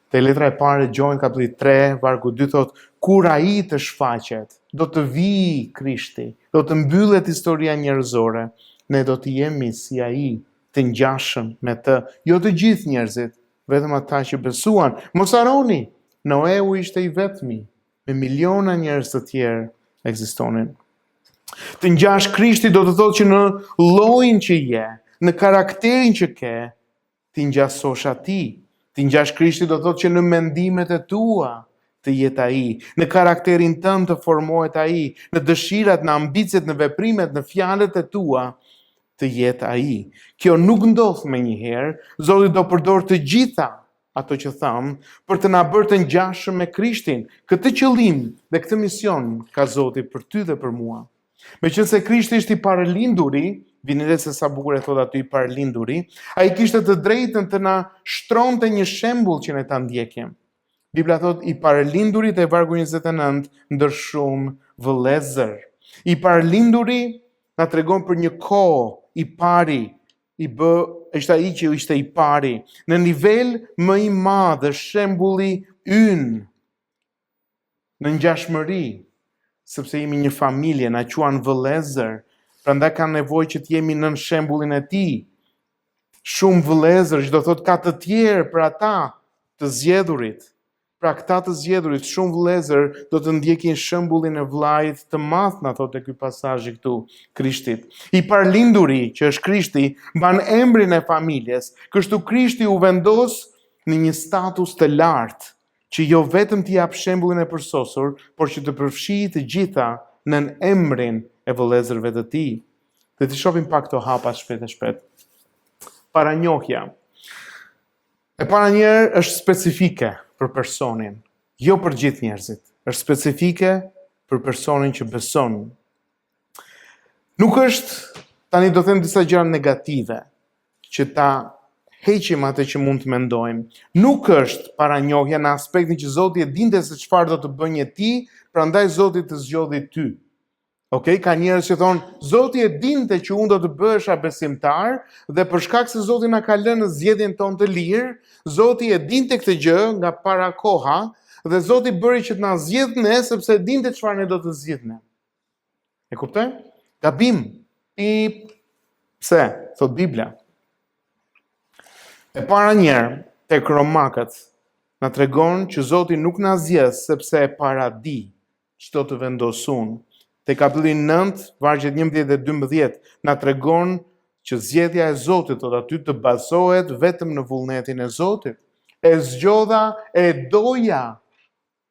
Te letra e parë e Gjon kapitulli 3 vargu 2 thot: kur ai të shfaqet, do të vijë Krishti, do të mbyllet historia njerëzore, ne do të jemi si ai, të ngjashëm me të, jo të gjithë njerëzit, vetëm ata që besuan. Mos harroni, Noeu ishte i vetmi, me miliona njerëz të tjerë ekzistonin. Të ngjash Krishti do të thotë që në llojin që je, në karakterin që ke, ti ngjasosh atij. Të ngjash Krishti do të thotë që në mendimet e tua të jetë ai, në karakterin tënd të formohet ai, në dëshirat, në ambicet, në veprimet, në fjalët e tua të jetë ai. Kjo nuk ndodh menjëherë, Zoti do përdor të gjitha ato që tham për të na bërë të ngjashëm me Krishtin. Këtë qëllim dhe këtë mision ka Zoti për ty dhe për mua. Meqense Krishti ishte i paralinduri, vini re se sa bukur e thot aty, i paralinduri, ai kishte të drejtën të na shtronte një shembull që ne ta ndjekim. Bibla thot i paralindurit e vargu 29 ndër shumë vëllezër. I paralinduri na tregon për një kohë i pari, ishte ai që ishte i pari, në nivel më i madh, shembulli ynë në ngjashmëri, sepse jemi një familje, na quan vëllezër, prandaj ka nevojë që të jemi nën shembullin e tij. Shumë vëllezër, çdo thot ka të tjerë për ata të zgjedhurit. Pra këta të zgjedhurit, shumë vëllezër do të ndjekin shembullin e vllajit të madh, na thotë ky pasazh këtu, Krishtit. I parlinduri, që është Krishti, mban emrin e familjes. Kështu Krishti u vendos në një status të lartë, që jo vetëm t'i jap shembullin e përsosur, por që të përfshijë të gjitha në emrin e vëllezërve të tij. Dhe të shohim pak këto hapa shpejt e shpejt. Paranjohja. E para njerë është specifike për personin, jo për gjithë njerëzit. Është specifike për personin që beson. Nuk është, tani do them disa gjëra negative, që ta heqim atë që mund të mendojmë. Nuk është paranjohja në aspektin që Zoti e dinte se çfarë do të bënje ti, prandaj Zoti të zgjodhi ty. Okej, ka njerëz që thonë, Zoti e dinte që unë do të bëhesha besimtar dhe për shkak se Zoti na ka lënë në zgjedhjen tonë të lirë, Zoti e dinte këtë gjë nga para koha dhe Zoti bëri që të na zgjedh ne sepse e dinte çfarë ne do të zgjidhnim. E kuptoj? Gabim. Pse? Thot Bibla. E para njerë, tek Romakët, na tregon që Zoti nuk na zgjedh sepse e paradi çdo të vendosun. Te kapitulli 9, vargjet 11 dhe 12, na tregon që zgjedhja e Zotit thot aty të bazohet vetëm në vullnetin e Zotit. E zgjodha, e doja,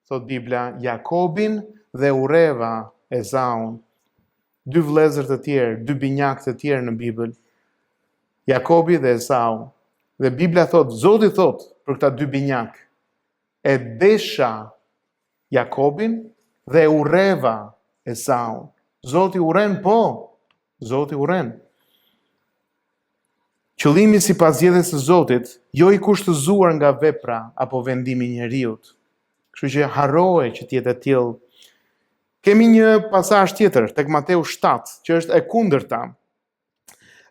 thot Bibla, Jakobin dhe urreva Esaun. Dy vëllezër të tjerë, dy binjak të tjerë në Bibël. Jakobi dhe Esau. Dhe Bibla thot, Zoti thot për këta dy binjak, e desha Jakobin dhe urreva Esau. Zoti urren, po. Zoti urren. Qëllimi sipas zgjedhjes së Zotit, jo i kushtëzuar nga vepra apo vendimi i njeriut. Kështu që harroje që të jetë e tillë. Kemi një pasazh tjetër tek Mateu 7, që është e kundërta.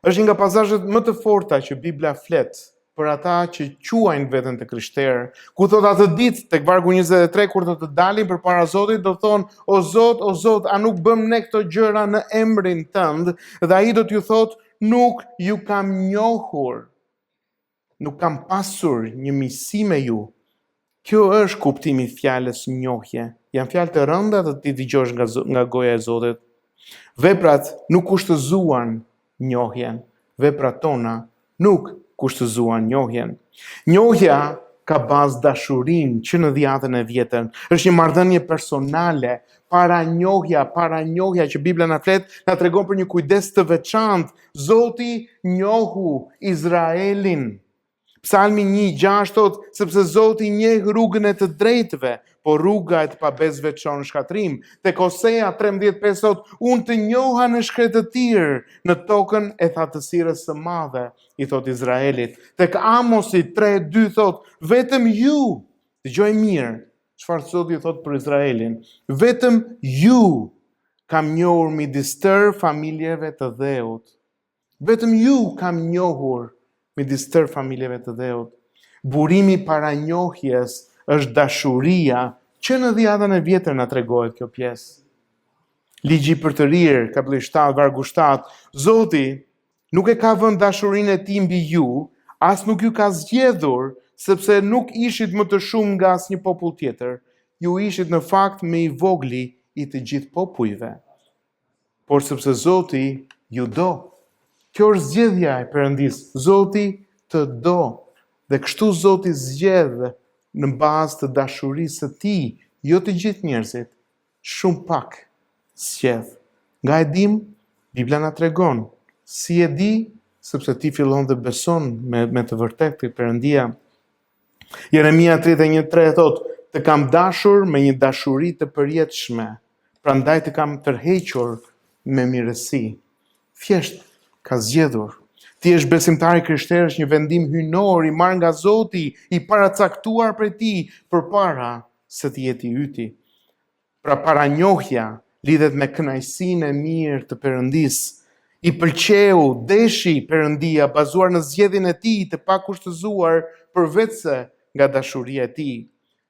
Është një nga pasazhet më të forta që Bibla flet për ata që quajnë veten të krishterë, ku thot atë ditë tek vargu 23 kur do të dalin përpara Zotit, do thonë, o Zot, a nuk bëm ne këto gjëra në emrin tënd? Dhe ai do t'ju thotë, nuk ju kam njohur. Nuk kam pasur një miqësi me ju. Kjo është kuptimi i fjalës njohje. Janë fjalë të rënda të ti dëgjosh nga goja e Zotit. Veprat nuk kushtëzuan njohjen. Veprat tona nuk kushtëzuan njohjen. Njohja ka bazë dashurinë që në dhjetën e vjetën. Është një marrëdhënie personale, para njohja që Bibla na flet, na tregon për një kujdes të veçantë. Zoti njohu Izraelin. Psalmi 1:6 thot, sepse Zoti njeh rrugën e të drejtëve, po rruga e të pabezëve çon shkatrim. Tek Osea 13:5 thot, unë të njoha në shkretëtir, në tokën e thatësirës së madhe, i thot Izraelit. Tek Amosi 3:2 thot, vetëm ju, dëgjoj mirë, çfarë Zoti thot për Izraelin, vetëm ju kam njohur midis tërë familjeve të dheut. Vetëm ju kam njohur midis tërë familjeve të dheut. Burimi para njohjes është dashuria që në dhjetën e vjetër na tregohet kjo pjesë. Ligji për të rirë, kapitulli 7, vargu 7, Zoti nuk e ka vënë dashurinë e tij mbi ju, as nuk ju ka zgjedhur, sepse nuk ishit më të shumë nga asnjë popull tjetër. Ju ishit në fakt më i vogli i të gjithë popujve. Por sepse Zoti ju do. Kjo është zgjedhja e Perëndis. Zoti të do. Dhe kështu Zoti zgjedh në bazë të dashurisë së tij, jo të gjithë njerëzit, shumë pak zgjedh. Nga e dim, Bibla na tregon. Si e di, sepse ti fillon dhe beson me të vërtetë tek Perëndia. Jeremia 31:3 thot, të kam dashur me një dashuri të përjetshme, prandaj të kam tërhequr me mirësi. Thjesht ka zgjedhur. Ti je besimtar i krishterë, është një vendim hyjnor i marrë nga Zoti, i paracaktuar prej tij përpara se të jetë i yti. Pra paranjohja lidhet me kënaqësinë e mirë të Perëndis. I pëlqeu, deshi Perëndia bazuar në zgjedhjen e tij të pakushtëzuar përveçse nga dashuria e tij.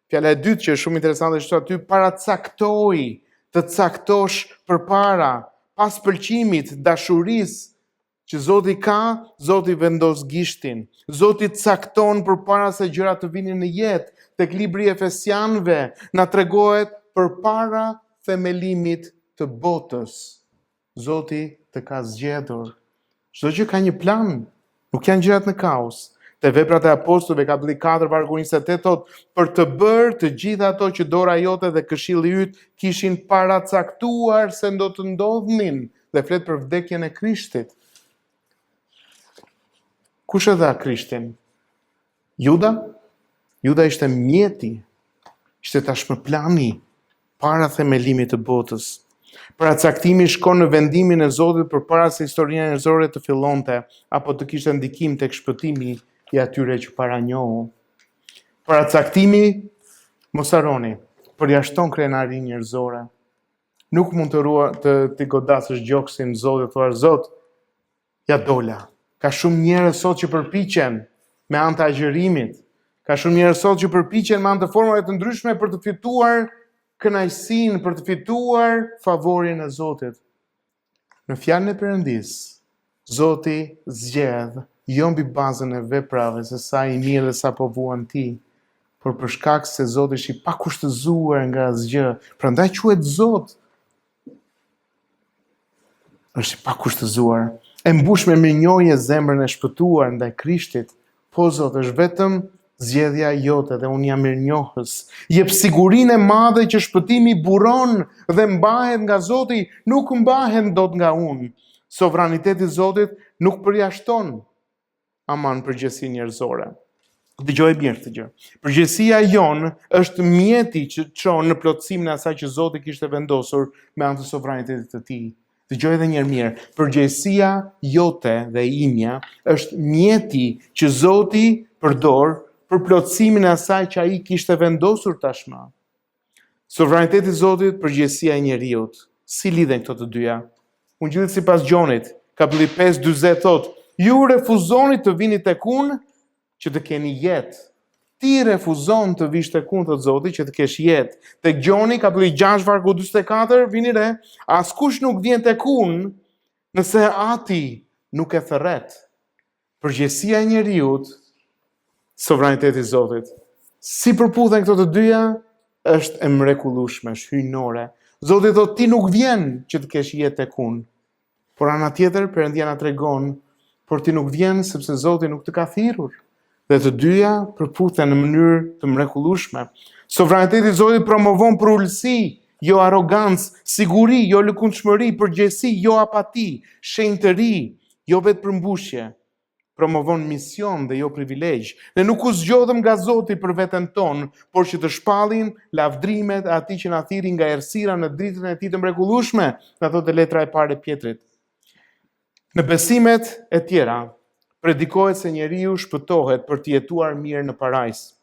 Fjala e dytë që është shumë interesante është aty paracaktoi, të caktosh përpara, pas pëlqimit, dashurisë që Zoti ka, Zoti vendos gishtin. Zoti cakton përpara se gjërat të vinin në jetë. Tek libri i Efesianëve na tregohet përpara themelimit të botës. Zoti të ka zgjedhur. Çdo gjë ka një plan, nuk janë gjërat në kaos. Te Veprat e Apostujve kapitulli 4 vargu 28 thot, për të bërë të gjitha ato që dora jote dhe këshilli yt kishin paracaktuar se do të ndodhnin, dhe flet për vdekjen e Krishtit. Kush e dha Krishtin? Juda? Juda ishte mjeti, ishte tashmë plani para themelimit të botës. Paracaktimi shkon në vendimin e Zotit përpara se historia njerëzore të fillonte apo të kishte ndikim tek shpëtimi i atyre që paranjohu. Paracaktimi, mos harroni, përjashton krenarinë njerëzore. Nuk mund të godasësh gjoksin Zotit, thuar Zot, ja dola. Ka shumë njerëz sot që përpiqen me anë të agjërimit. Ka shumë njerëz sot që përpiqen me anë të formave të ndryshme për të fituar kënaqësinë, për të fituar favorin e Zotit. Në fjalën e Perëndis, Zoti zgjedh jo mbi bazën e veprave se sa i mirë dhe sa po vuan ti, por për shkak se Zoti është i pakushtëzuar nga asgjë. Prandaj quhet Zot. Është i pakushtëzuar. E mbush me mirënjohje zemrën e shpëtuar ndaj Krishtit. Po Zot, është vetëm zgjedhja jote dhe unë jam mirënjohës. Jep sigurinë e madhe që shpëtimi buron dhe mbahet nga Zoti, nuk mbahet dot nga unë. Sovraniteti i Zotit nuk përjashton aman përgjegjësi njerëzore. Dëgjoj mirë këtë gjë. Përgjegjësia jon është mjeti që çon në plotësimin e asaj që Zoti kishte vendosur me anë të sovranitetit të tij. Dëgjoj edhe një herë mirë. Përgjegjësia jote dhe imja është mjeti që Zoti përdor për plotësimin e asaj që ai kishte vendosur tashmë. Sovraniteti i Zotit, përgjegjësia e njeriut. Si lidhen këto të dyja? Ungjilli sipas Gjonit, kapitulli 5:40 thotë: ju refuzoni të vini tek unë që të keni jetë. Ti refuzon të vish tek unë, thot Zoti, që të kesh jetë. Tek Gjoni, kapitulli 6, vargu 44, vini re, askush nuk vjen tek unë nëse ati nuk e thërret. Përgjegjësia e njeriut, sovraniteti i Zotit. Si përputhen këto të dyja, është e mrekullueshme, është hyjnore. Zoti thotë ti nuk vjen që të kesh jetë tek unë. Por ana tjetër, Perëndia na tregon, por ti nuk vjen sepse Zoti nuk të ka thirrur. Dhe të dyja përputhen në mënyrë të mrekullueshme. Sovraniteti i Zotit promovon përulësi, jo arrogancë, siguri, jo lëkundshmëri, përgjegjësi, jo apati, shenjtëri, jo vetëpërmbushje. Promovon mision dhe jo privilegj. Ne nuk u zgjodhëm nga Zoti për veten tonë, por që të shpallim lavdrimet e atij që na thirri nga errësira në dritën e tij të mrekullueshme, na thotë letra e parë e Pjetrit. Në besimet e tjera, predikohet se njeriu shpëtohet për të jetuar mirë në parajs.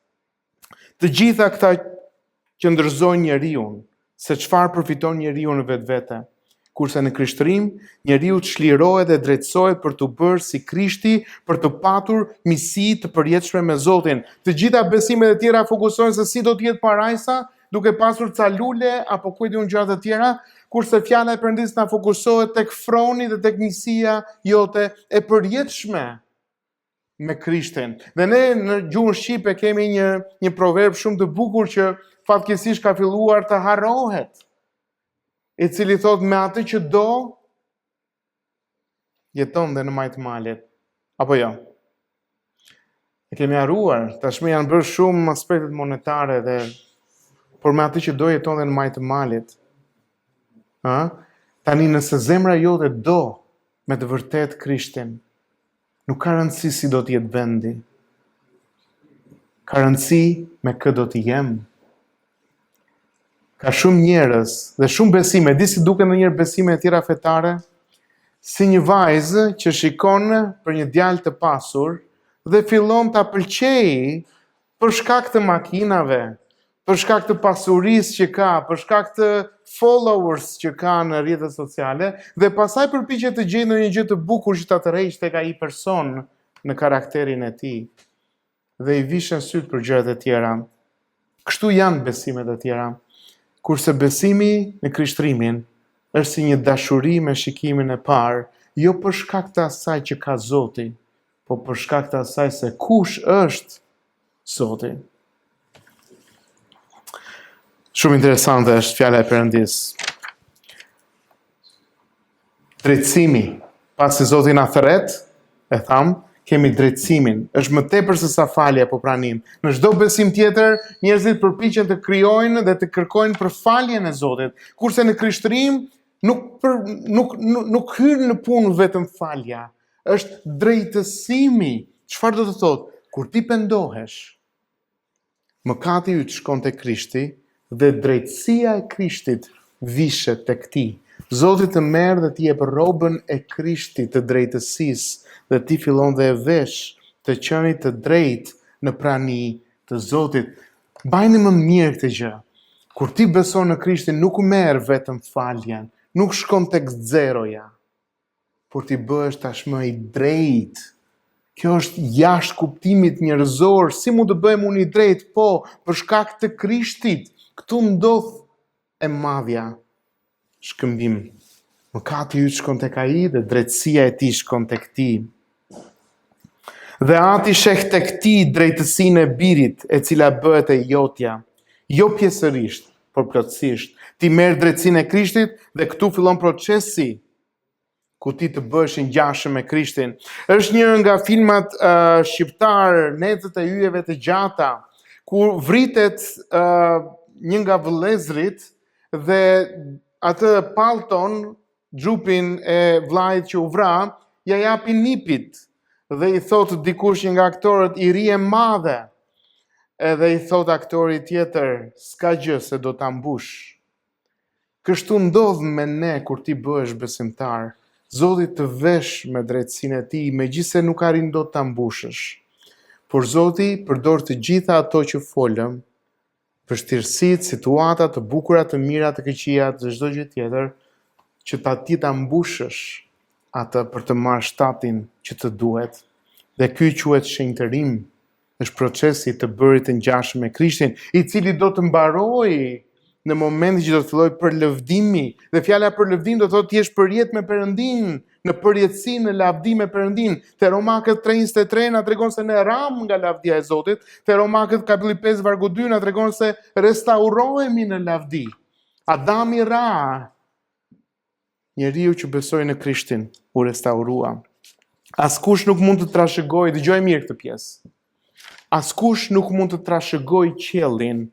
Të gjitha këta që ndërzojnë njeriu, se çfarë përfiton njeriu në vetvete. Kurse në krishtërim, njeriu çlirohet dhe drejtësohet për të bërë si Krishti, për të patur misi të përjetshme me Zotin. Të gjitha besimet e tjera fokusohen se si do të jetë parajsa, duke pasur ca lule apo kujt diun gjëra të tjera, kurse fjala e Perëndis na fokusohet tek froni dhe tek misia jote e përjetshme me Krishtin. Dhe ne në gjuhën shqipe kemi një proverb shumë të bukur që fatkeqësisht ka filluar të harrohet, i cili thot me atë që do, jeton dhe në majtë malit. Apo jo? E kemi harruar, tashmë janë bërë shumë aspektet monetare dhe por me atë që do jeton dhe në majtë malit. Tani nëse zemra jote do me të vërtet Krishtin, nuk ka rëndësi si do t'jetë vendi. Ka rëndësi me kë do t'i jem. Ka shumë njerëz dhe shumë besime, di si duken ndonjëherë besime e tjera fetare, si një vajzë që shikon për një djalë të pasur dhe fillon ta pëlqejë për shkak të makinave, për shkak të pasurisë që ka, për shkak të followers që ka në rrjetet sociale, dhe pastaj përpiqet të gjejë ndonjë gjë të bukur që ta tërheqë tek ai person në karakterin e tij dhe i vishën syt për gjërat e tjera. Kështu janë besimet e tjera. Kurse besimi në krishtërimin është si një dashuri me shikimin e parë, jo për shkak të asaj që ka Zoti, po për shkak të asaj se kush është Zoti. Shumë interesante është fjala e Perëndis. Drejtësimi, pasi Zoti na thret, e tham, kemi drejtësimin. Është më tepër se sa falja apo pranim. Në çdo besim tjetër, njerëzit përpiqen të krijojnë dhe të kërkojnë për faljen e Zotit, kurse në krishtërim nuk hyn në punë vetëm falja. Është drejtësimi. Çfarë do të thotë? Kur ti pendohesh, mëkati yt shkon te Krishti dhe drejtësia e Krishtit vishet tek ti. Zoti të merr dhe t'i jep rrobën e Krishtit të drejtësisë dhe ti fillon dhe e vesh të qenit të drejtë në prani të Zotit. Bajni më mirë këtë gjë. Kur ti beson në Krishtin, nuk merr vetëm faljen, nuk shkon tek zeroja, por ti bëhesh tashmë i drejtë. Kjo është jashtë kuptimit njerëzor, si mund të bëhem unë i drejtë? Po, për shkak të Krishtit, këtu ndodh e madhja, shkëmbim. Mëkati yt shkon tek ai dhe drejtësia e tij shkon tek ti. Dhe ati sheh tek ti drejtësinë e birit, e cila bëhet e jotja. Jo pjesërisht, por plotësisht. Ti merr drejtësinë e Krishtit dhe këtu fillon procesi ku ti të bëhesh i ngjashëm me Krishtin. Është një nga filmat shqiptar, Necët e yjeve të gjata, ku vritet një nga vëllezrit dhe atë palton, xhupin e vllajt që u vra, ja japi nipit dhe i thot dikush një nga aktorët, i ri e madhe. Edhe i thot aktori tjetër, s'ka gjë se do ta mbush. Kështu ndodh me ne kur ti bëhesh besimtar. Zoti të vesh me drejtësinë e tij, megjithse nuk arrin dot ta mbushësh. Por Zoti përdor të gjitha ato që folëm, vështirësitë, situatat, të bukura, të mira, të këqija, të çdo gjë tjetër, që ti ta mbushësh atë për të marrë shtatin që të duhet. Dhe ky quhet shenjtërim, është procesi të bërit të ngjashëm me Krishtin, i cili do të mbarojë në momentin që do të filloj përlëvdimi. Dhe fjala përlëvdim do thotë ti jesh përjet me Perëndin, në përjetësi, në lavdi me Perëndin. Te Romakët 3:23 na tregon se ne ram nga lavdia e Zotit. Te Romakët kapitulli 5 vargu 2 na tregon se restaurohemi në lavdi. Adami ra. Njeriu që besoi në Krishtin u restaurua. Askush nuk mund të trashëgojë, dëgjoj mirë këtë pjesë. Askush nuk mund të trashëgojë qiellin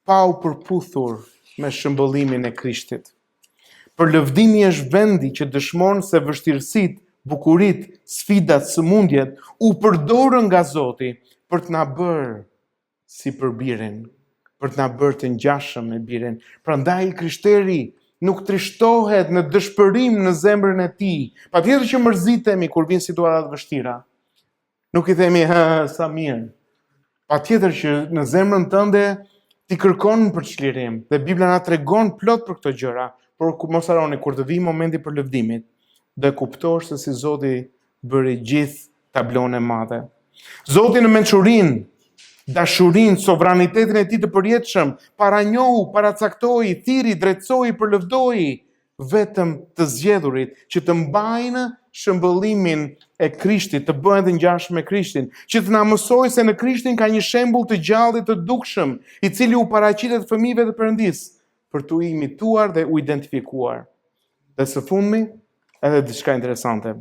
pa u përputhur me shëmbëllimin e Krishtit. Përlëvdimi është vendi që dëshmon se vështirësitë, bukuritë, sfidat, sëmundjet u përdorën nga Zoti për të na bërë si për birin, për të na bërë të ngjashëm me birin. Prandaj krishteri nuk trishtohet në dëshpërim në zemrën e tij. Patjetër që mërzitemi kur vijnë situata të vështira. Nuk i themi sa mirë. Patjetër që në zemrën tënde ti kërkon për çlirim dhe Bibla na tregon plot për këto gjëra, por mos harroni kur të vijë momenti për lëvdimit, dhe kuptosh se si Zoti bëri gjithë tablon e madhe. Zoti në mençurinë, dashurinë, sovranitetin e tij të përjetshëm, paranjohu, paracaktoi, thiri, drejtsoi, përlëvdoi vetëm të zgjedhurit që të mbajnë shëmbëllimin e Krishtit, të bëhen të ngjashëm me Krishtin, që të na mësojë se në Krishtin ka një shembull të gjallë të dukshëm, i cili u paraqitet fëmijëve të Perëndis për t'u imituar dhe u identifikuar. Dhe së fundmi, edhe diçka interesante.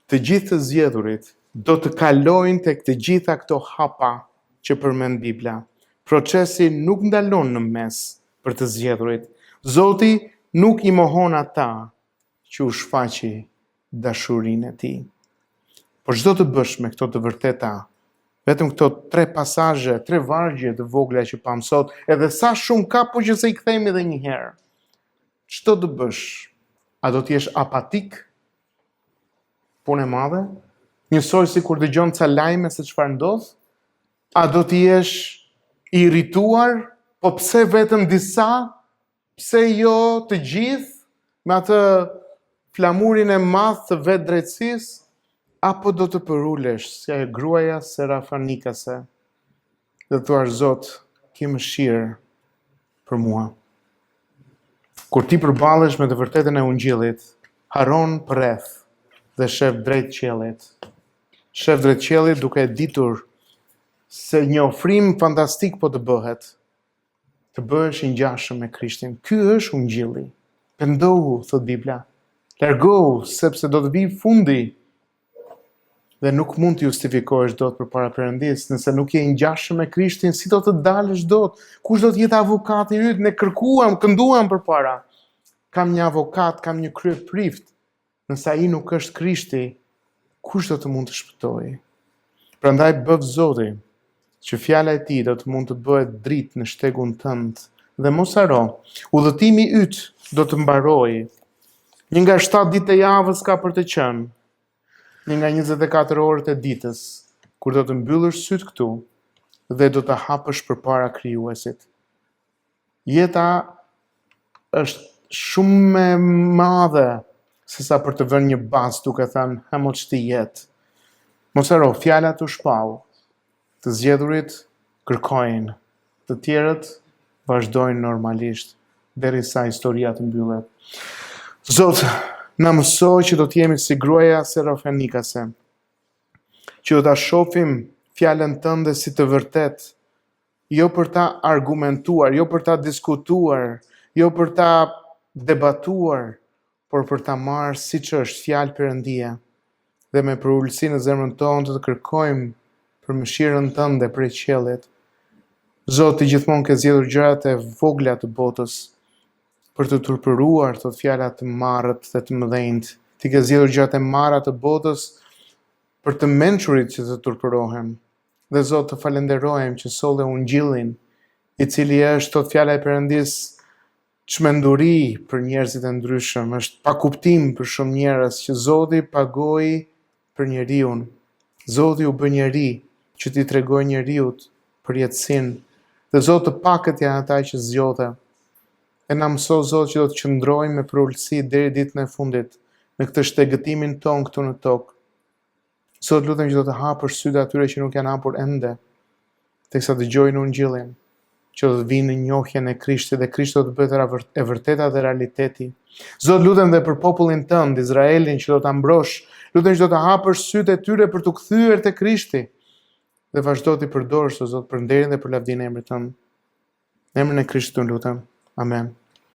Të gjithë të zgjedhurit do të kalojnë tek të gjitha këto hapa që përmend Bibla. Procesi nuk ndalon në mes për të zgjedhurit. Zoti nuk i mohon ata që u shfaqi dashurinë e tij. Por çdo të bësh me këto të vërteta, vetëm këto 3 pasazhe, 3 vargje të vogla që pam sot, edhe sa shumë ka, po që se i kthejmë edhe një herë. Çdo të bësh, a do të jesh apatik? Punë e madhe? Njësoj si kur dëgjon ca lajme se çfarë ndodh? A do të jesh i irrituar? Po pse vetëm disa? Pse jo të gjithë? Me atë flamurin e madh të vetë drejtësisë? Apo do të përulesh si ajo gruaja serafanikase dhe thuash, Zot, ki mëshirë për mua. Kur ti përballesh me të vërtetën e Ungjillit, haron përreth dhe shef drejt qiellit. Shef drejt qiellit duke ditur se një ofrim fantastik po të bëhet. Të bëhesh i ngjashëm me Krishtin. Ky është Ungjilli. Pendohu, thot Bibla. Largohu, sepse do të vijë fundi. Dhe nuk mund të justifikohesh dot përpara Perëndis, nëse nuk je i ngjashëm me Krishtin, si do të dalësh dot? Kush do të jetë avokati yt? Ne kërkuam, kënduam përpara. Kam një avokat, kam një kryeprift. Nëse ai nuk është Krishti, kush do të mund të shpëtojë? Prandaj bëv Zoti që fjala e tij do të mund të bëhet dritë në shtegun tënd. Dhe mos haro, udhëtimi yt do të mbarojë. Një nga 7 ditë e javës ka për të qenë. Një nga 24 orët e ditës, kur do të mbyllësh syt këtu dhe do të hapësh përpara Krijuesit. Jeta është shumë e madhe se sa për të vënë një bazë duke thënë, ha mos ti jetë. Mos haro, fjalat u shpall, të zgjedhurit kërkojnë, të tjerët vazhdojnë normalisht, derisa historia të mbyllet. Zot, na mësoj që do të jemi si gruaja Serofenikase, që do ta shohim fjalën tënde si të vërtet, jo për ta argumentuar, jo për ta diskutuar, jo për ta debatuar, por për ta marrë siç është fjalë Perëndia, dhe me përulësi në zemrën tonë të kërkojmë për mëshirën tënde prej qiellit. Zoti gjithmonë ke zgjedhur gjërat e vogla të botës për të turpëruar thot fjalat të marrët dhe të mëdhenjt. Ti ke zgjedhur gjërat e marra të botës për të mençurit që të turpërohen. Dhe Zot, të falenderojmë që solle ungjillin, i cili është thot fjala e Perëndis çmenduri për njerëzit e ndryshëm, është pa kuptim për shumë njerëz që Zoti pagoi për njeriu. Zoti u bë njeri që t'i tregoj njeriut për jetësinë. Dhe Zot, të pakët janë ata që zgjodhe. E na mëso Zot që do të qëndrojmë me përulësi deri ditën e fundit në këtë shtegëtimin ton këtu në tokë. Zot, lutem që do të hapësh sytë atyre që nuk janë hapur ende, teksa dëgjojnë ungjillin, që do të vinë në njohjen e Krishtit dhe Krishti do të bëhet e vërteta dhe realiteti. Zot, lutem dhe për popullin tënd, Izraelin, që do ta mbrosh, lutem që do të hapësh sytë e tyre për të kthyer te Krishti. Dhe vazhdo t'i përdorësh, Zot, për nderin dhe për lavdinë e emrit tënd. Në emrin e Krishtit lutem. Amen.